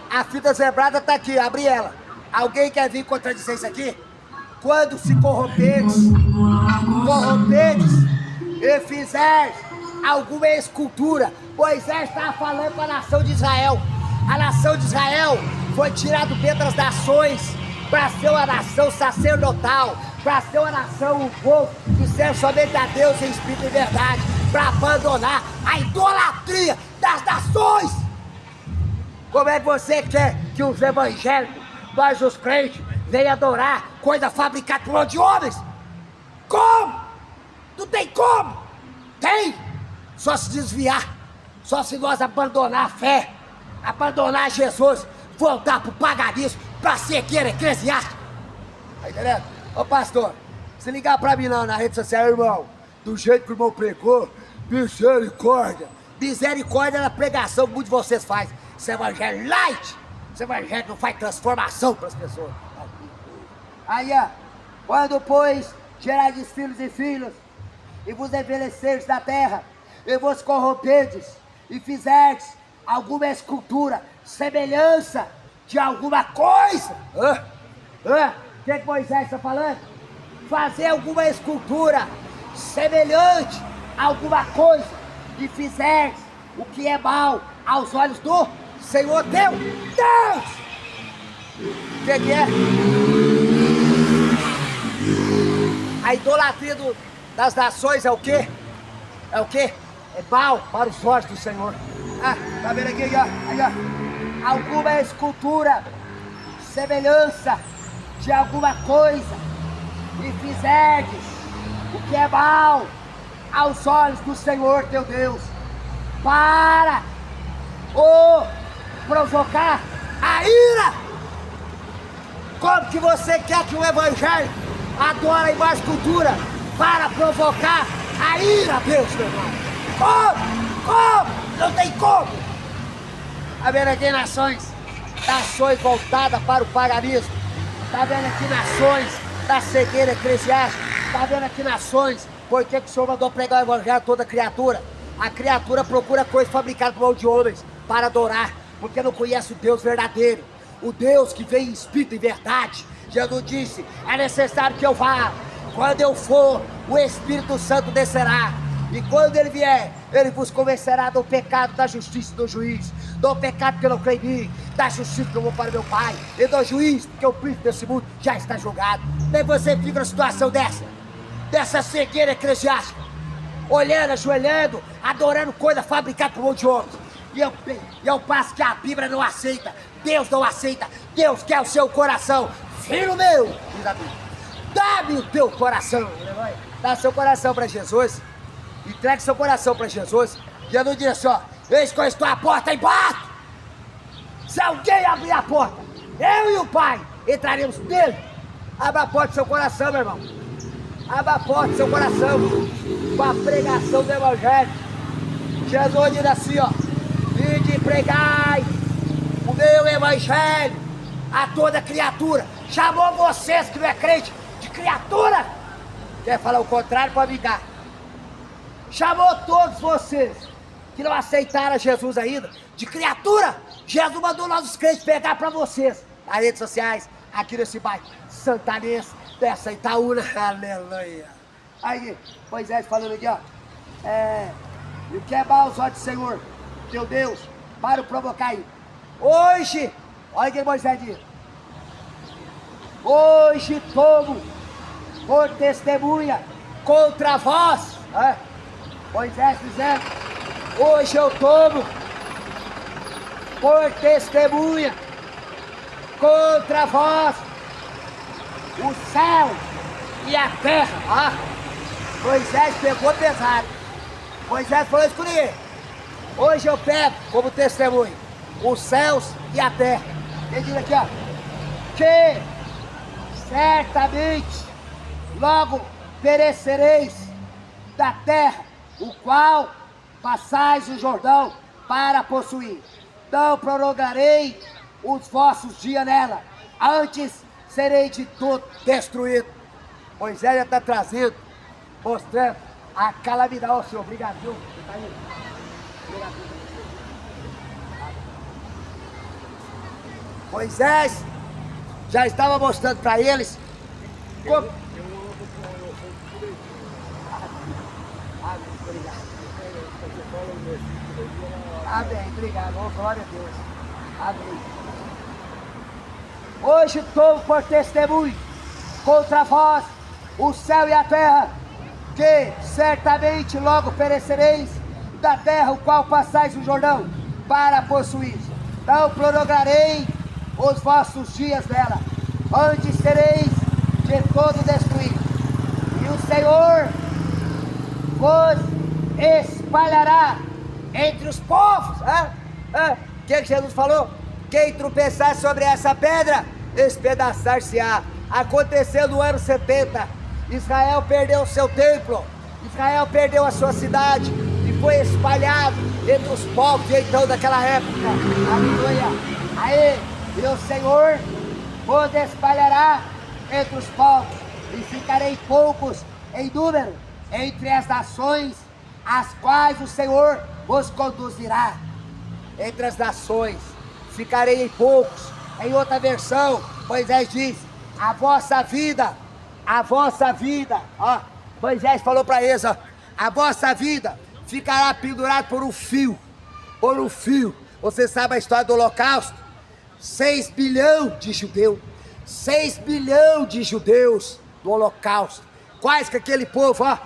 A fita zebrada tá aqui, abre ela. Alguém quer vir contradizer isso aqui? Quando se corromperdes e fizeres alguma escultura. Moisés estava falando para a nação de Israel. A nação de Israel foi tirada do meio das nações para ser uma nação sacerdotal, para ser uma nação, um povo que serve somente a Deus em espírito e verdade, para abandonar a idolatria das nações. Como é que você quer que os evangélicos, nós os crentes, venham adorar coisa fabricada por mão de homens? Como? Não tem como. Tem. Só se desviar. Só se nós abandonar a fé, abandonar Jesus, voltar pro paganismo, pra sequeira eclesiástica. Tá entendendo? Ô pastor, se ligar pra mim não na rede social, irmão, do jeito que o irmão pregou, misericórdia. Misericórdia na pregação que muitos de vocês fazem. Esse evangelho light. Esse evangelho não faz transformação pras pessoas. Aí, ó. Quando, pois, gerardes filhos e filhas, e vos envelheceres na terra, e vos corromperdes, e fizerdes alguma escultura, semelhança de alguma coisa. O que Moisés está falando? Fazer alguma escultura semelhante a alguma coisa, e fizerdes o que é mal aos olhos do Senhor teu Deus. O que é? A idolatria das nações é o quê? É o quê? É mal para os olhos do Senhor. Tá vendo aqui, ó? Aí, ó. Alguma escultura, semelhança de alguma coisa, e fizerdes o que é mal aos olhos do Senhor teu Deus, para o provocar a ira. Como que você quer que o evangelho adore uma escultura para provocar a ira, Deus, meu irmão? Como? Não tem como. Tá vendo aqui nações voltadas para o paganismo. Tá vendo aqui nações da cegueira eclesiástica. Tá vendo aqui nações, por que o Senhor mandou pregar o evangelho a toda criatura? A criatura procura coisa fabricada por mão de homens para adorar, porque não conhece o Deus verdadeiro, o Deus que vem em espírito e verdade. Jesus disse, é necessário que eu vá. Quando eu for, o Espírito Santo descerá. E quando ele vier, ele vos convencerá do pecado, da justiça e do juízo. Do pecado que eu não creio em mim, da justiça que eu vou para meu Pai, e do juízo, porque o príncipe desse mundo já está julgado. Nem você fica numa situação dessa cegueira eclesiástica, olhando, ajoelhando, adorando coisa fabricada por mão de homens. E eu passo que a Bíblia não aceita, Deus não aceita, Deus quer o seu coração. Filho meu, diz a Bíblia, dá-me o teu coração. Dá seu coração para Jesus. Entregue seu coração para Jesus. Jesus diz assim, ó, eis que eu estou à porta e bato. Se alguém abrir a porta, eu e o Pai entraremos nele. Abra a porta do seu coração, meu irmão. Abra a porta do seu coração com a pregação do Evangelho. Jesus diz assim, ó, vinde e pregai o meu Evangelho a toda criatura. Chamou vocês que não é crente de criatura. Quer falar o contrário, pode ligar. Chamou todos vocês que não aceitaram Jesus ainda de criatura. Jesus mandou nós os crentes pegar para vocês nas redes sociais, aqui nesse bairro santanense, dessa Itaúna. Aleluia. Aí, Moisés falando aqui, ó, e o que é mal aos olhos do Senhor, teu Deus, para o provocar aí. Hoje, olha o que Moisés diz. Hoje tomo por testemunha contra vós. Moisés dizendo, hoje eu tomo por testemunha contra vós o céu e a terra. Moisés pegou pesado. Moisés falou isso com ninguém. Hoje eu pego como testemunha os céus e a terra. Ele diz aqui, ó, que certamente logo perecereis da terra, o qual passais o Jordão para possuir. Não prolongarei os vossos dias nela, antes serei de todo destruído. Moisés já está trazendo, mostrando a calamidade. Ó, Senhor, obrigado, viu? Você tá aí. Obrigado. Moisés já estava mostrando para eles como... Amém, obrigado, oh, glória a Deus. Amém. Hoje tomo por testemunho contra vós o céu e a terra, que certamente logo perecereis da terra o qual passais o Jordão para possuir. Não prolongarei os vossos dias nela, antes sereis de todo destruído. E o Senhor vos espalhará entre os povos. O que Jesus falou? Quem tropeçar sobre essa pedra, espedaçar-se-á. Aconteceu no ano 70. Israel perdeu o seu templo, Israel perdeu a sua cidade e foi espalhado entre os povos então daquela época. Aleluia. Aí, e o Senhor vos espalhará entre os povos, e ficarei poucos em número entre as nações, as quais o Senhor vos conduzirá. Entre as nações, ficarei em poucos. Em outra versão, Moisés diz, a vossa vida, ó, Moisés falou para eles, ó, a vossa vida ficará pendurada por um fio. Você sabe a história do Holocausto? 6 bilhões de judeus, 6 bilhões de judeus do Holocausto. Quase que aquele povo, ó,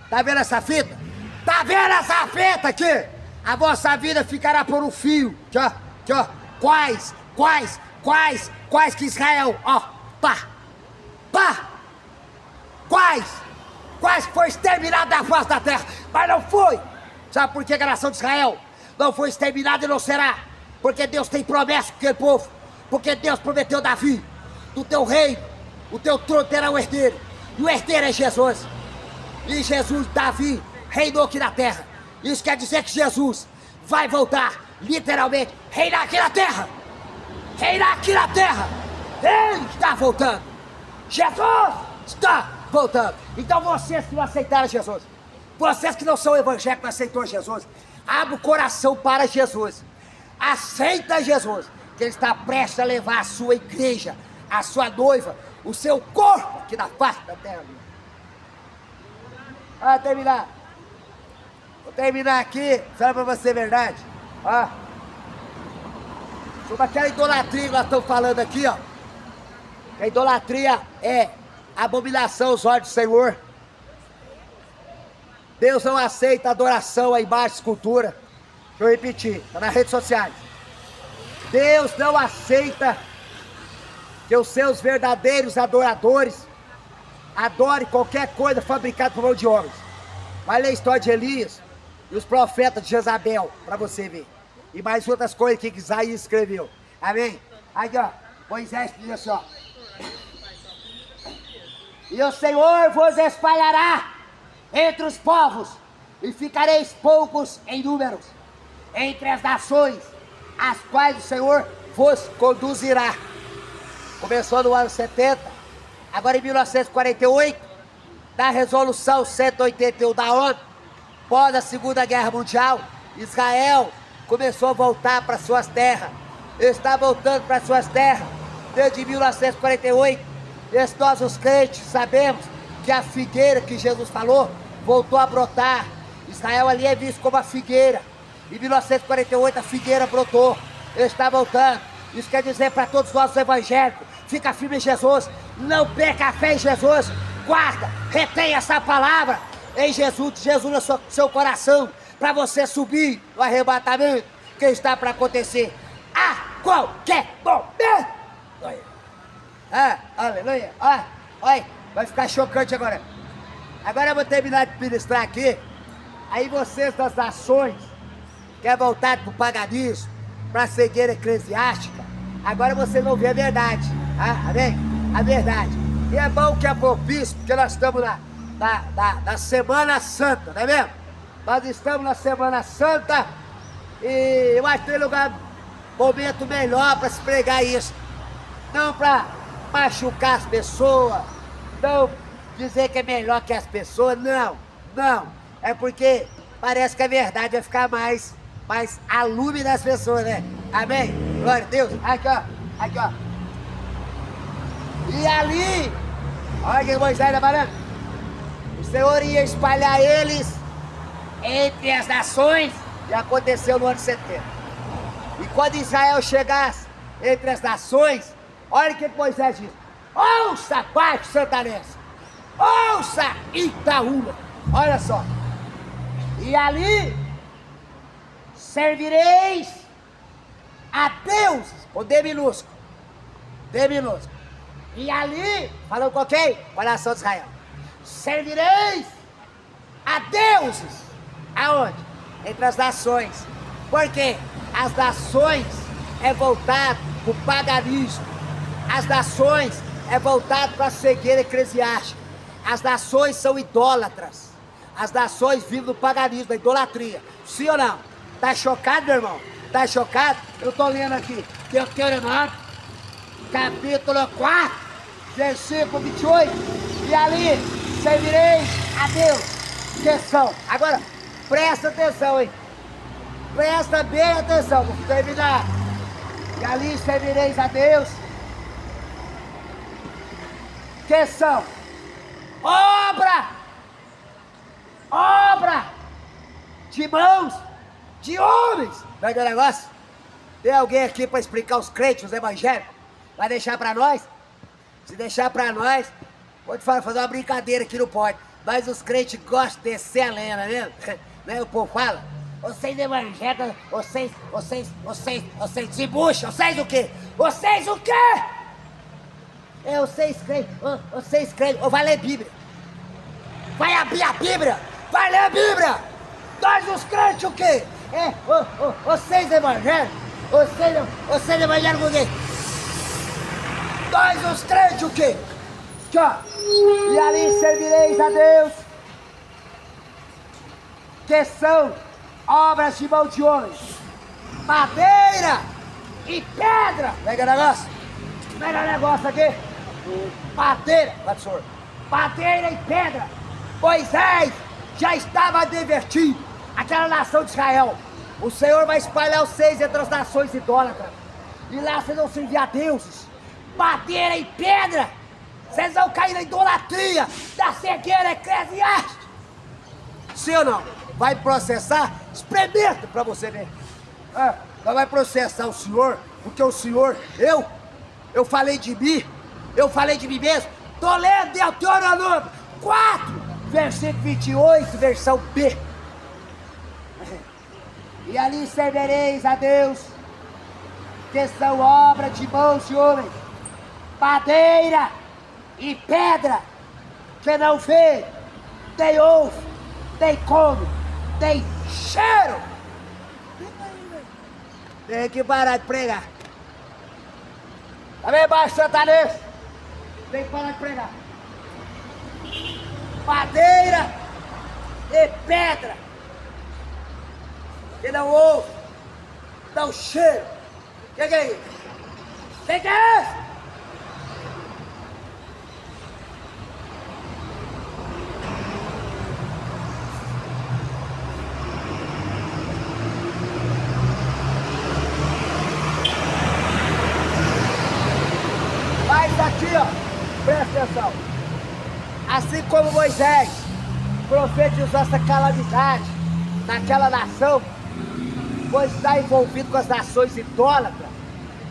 tá vendo essa fita? Tá vendo essa fita aqui? A vossa vida ficará por um fio, aqui ó, quais que Israel, ó, quais foi exterminado da face da terra, mas não foi. Sabe por que a nação de Israel não foi exterminada e não será? Porque Deus tem promessa com aquele povo, porque Deus prometeu Davi, do teu reino, o teu trono terá um herdeiro, e o herdeiro é Jesus. E Jesus, Davi, reinou aqui na terra. Isso quer dizer que Jesus vai voltar, literalmente, reinar aqui na terra. Ele está voltando. Jesus está voltando. Então vocês que não aceitaram Jesus, Vocês que não são evangélicos, não aceitou Jesus, abre o coração para Jesus. Aceita Jesus, que Ele está prestes a levar a sua igreja, a sua noiva, o seu corpo aqui na face da terra. Terminar. Vou terminar aqui, fala pra você a verdade. Ó. Sobre aquela idolatria que nós estamos falando aqui, ó. A idolatria é abominação aos olhos do Senhor. Deus não aceita adoração a imagem, escultura. Deixa eu repetir, tá nas redes sociais. Deus não aceita que os seus verdadeiros adoradores adorem qualquer coisa fabricada por mão de homens. Vai ler a história de Elias e os profetas de Jezabel, para você ver. E mais outras coisas que Isaías escreveu. Amém? Aí, ó, Moisés diz assim, ó. E o Senhor vos espalhará entre os povos, e ficareis poucos em números, entre as nações, as quais o Senhor vos conduzirá. Começou no ano 70, agora em 1948, da resolução 181 da ONU, após a Segunda Guerra Mundial, Israel começou a voltar para suas terras, está voltando para suas terras, desde 1948, nós os crentes sabemos que a figueira que Jesus falou, voltou a brotar. Israel ali é visto como a figueira. Em 1948 a figueira brotou, está voltando. Isso quer dizer para todos nós evangélicos, fica firme em Jesus, não perca a fé em Jesus, guarda, retenha essa palavra em Jesus, Jesus no seu coração, para você subir no arrebatamento que está para acontecer a qualquer momento. Aleluia, olha, vai ficar chocante agora. Agora eu vou terminar de ministrar aqui. Aí vocês das nações, que é voltado para o paganismo, para a cegueira eclesiástica, agora vocês vão ver a verdade, amém? A verdade. E é bom que é propício, porque nós estamos na Semana Santa, não é mesmo? Nós estamos na Semana Santa e eu acho que tem lugar, momento melhor para se pregar isso. Não para machucar as pessoas, não dizer que é melhor que as pessoas, não. É porque parece que a verdade vai ficar mais a lume das pessoas, né? Amém? Glória a Deus. Aqui, ó. E ali, olha que Moisés tá falando. O Senhor ia espalhar eles entre as nações, e aconteceu no ano 70. E quando Israel chegasse entre as nações, olha o que Moisés diz. Ouça, parte santanense. Ouça, Itaúna. Olha só. E ali servireis a deuses, com D minúsculo. E ali, falando com quem? Com a nação de Israel. Servireis a deuses. Aonde? Entre as nações. Por quê? As nações é voltado para o paganismo. As nações é voltado para a cegueira eclesiástica. As nações são idólatras. As nações vivem no paganismo, da idolatria. Sim ou não? Tá chocado, meu irmão? Tá chocado? Eu tô lendo aqui. Deuteronômio, capítulo 4, versículo 28. E ali servireis a Deus. Que são? Agora, presta atenção, hein? Presta bem atenção, vou terminar. E ali servireis a Deus. Que são? Obra de mãos de homens. Vai ver o negócio? Tem alguém aqui para explicar os crentes, os evangélicos? Vai deixar para nós? Se deixar para nós, pode fazer uma brincadeira aqui, não pode. Mas os crentes gostam de descer a lenha, né? Né? O povo fala, vocês evangélicos, vocês se bucham, vocês o quê? Vocês o quê? Vocês crentes, vai ler Bíblia. Vai abrir a Bíblia, vai ler a Bíblia. Nós os crentes o quê? Vocês evangélicos, vocês evangélicos o quê? Nós os crentes o quê? Tchau. E ali servireis a Deus, que são obras de mão de homens, madeira e pedra. Pega o negócio? Pega o negócio aqui. Madeira, professor. Madeira e pedra. Moisés já estava advertido aquela nação de Israel. O Senhor vai espalhar vocês entre as nações idólatras. E lá vocês vão servir a deuses, madeira e pedra. Vocês vão cair na idolatria da cegueira eclesiástica. Sim ou não? Vai processar? Experimenta pra você ver. Não vai processar o Senhor, porque o Senhor, eu falei de mim, mesmo. Tô lendo Deuteronômio 4, versículo 28, versão B. E ali servireis a Deus, que são obra de mãos de homens, madeira e pedra, que não vê, nem ouve, nem come, nem cheiro. Tem que parar de pregar. Tá bem baixo, Santanês? Tem que parar de pregar. Madeira e pedra, que não ouve, não cheiro. Que é isso? Que é isso? Mas aqui, ó, presta atenção. Assim como Moisés profetizou essa calamidade naquela nação, pois está envolvido com as nações idólatras,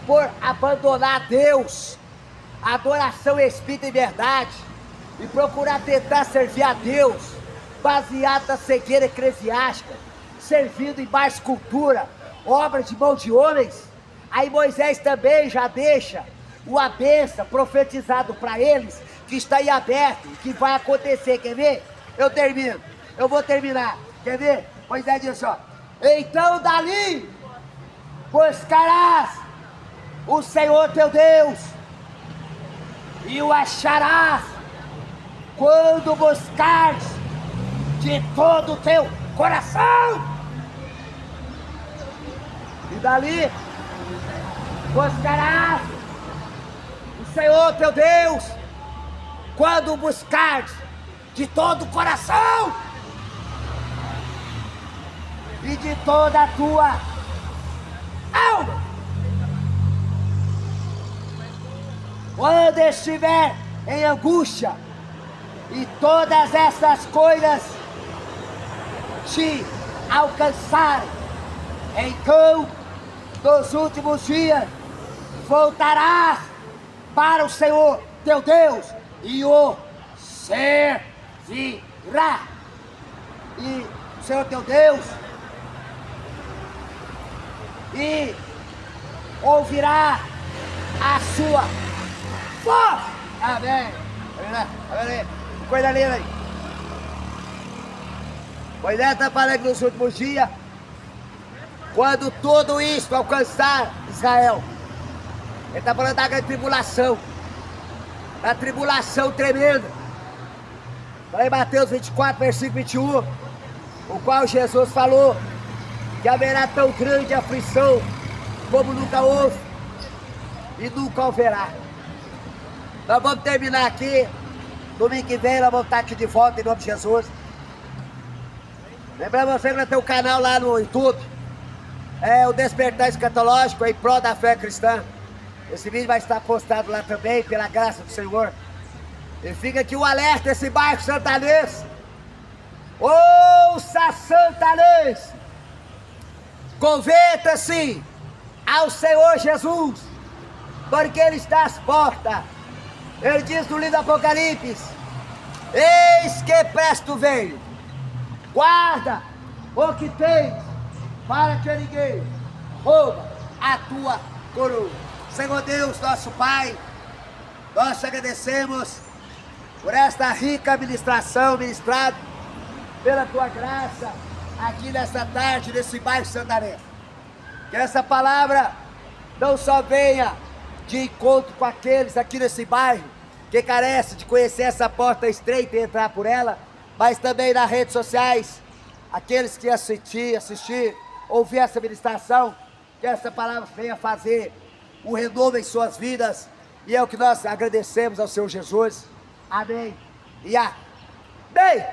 por abandonar Deus, a adoração espírita e verdade, e procurar tentar servir a Deus, baseado na cegueira eclesiástica, servindo em mais cultura, obra de mão de homens. Aí Moisés também já deixa uma bênção profetizado para eles, que está em aberto, que vai acontecer. Quer ver? Eu vou terminar. Quer ver? Moisés diz ó: então dali buscarás o Senhor teu Deus, e o acharás quando buscares de todo o teu coração. E dali buscarás o Senhor teu Deus quando buscares de todo o coração e de toda a tua alma. Quando estiver em angústia e todas essas coisas te alcançarem, então nos últimos dias voltarás para o Senhor teu Deus e o servirá. E o Senhor teu Deus e ouvirá a sua voz. Amém. Amém. Coisa linda aí. Moisés está falando que nos últimos dias, quando tudo isso alcançar Israel, ele está falando da grande tribulação, da tribulação tremenda. Falei em Mateus 24, versículo 21, o qual Jesus falou que haverá tão grande aflição como nunca houve e nunca haverá. Nós vamos terminar aqui. Domingo que vem nós vamos estar aqui de volta em nome de Jesus. Lembrando você que nós temos um canal lá no YouTube, o Despertar Escatológico, em prol da fé cristã. Esse vídeo vai estar postado lá também, pela graça do Senhor. E fica aqui o alerta, esse bairro Santanês. Ouça, Santanês! Converta-se ao Senhor Jesus, porque Ele está às portas. Ele diz no livro do Apocalipse: eis que presto venho, guarda o que tens, para que ninguém rouba a tua coroa. Senhor Deus, nosso Pai, nós te agradecemos por esta rica ministração ministrada pela tua graça aqui nesta tarde, nesse bairro Santanês. Que essa palavra não só venha de encontro com aqueles aqui nesse bairro que carecem de conhecer essa porta estreita e entrar por ela, mas também nas redes sociais, aqueles que assistir, ouvir essa ministração, que essa palavra venha fazer um renovo em suas vidas, e é o que nós agradecemos ao Senhor Jesus. Amém e amém.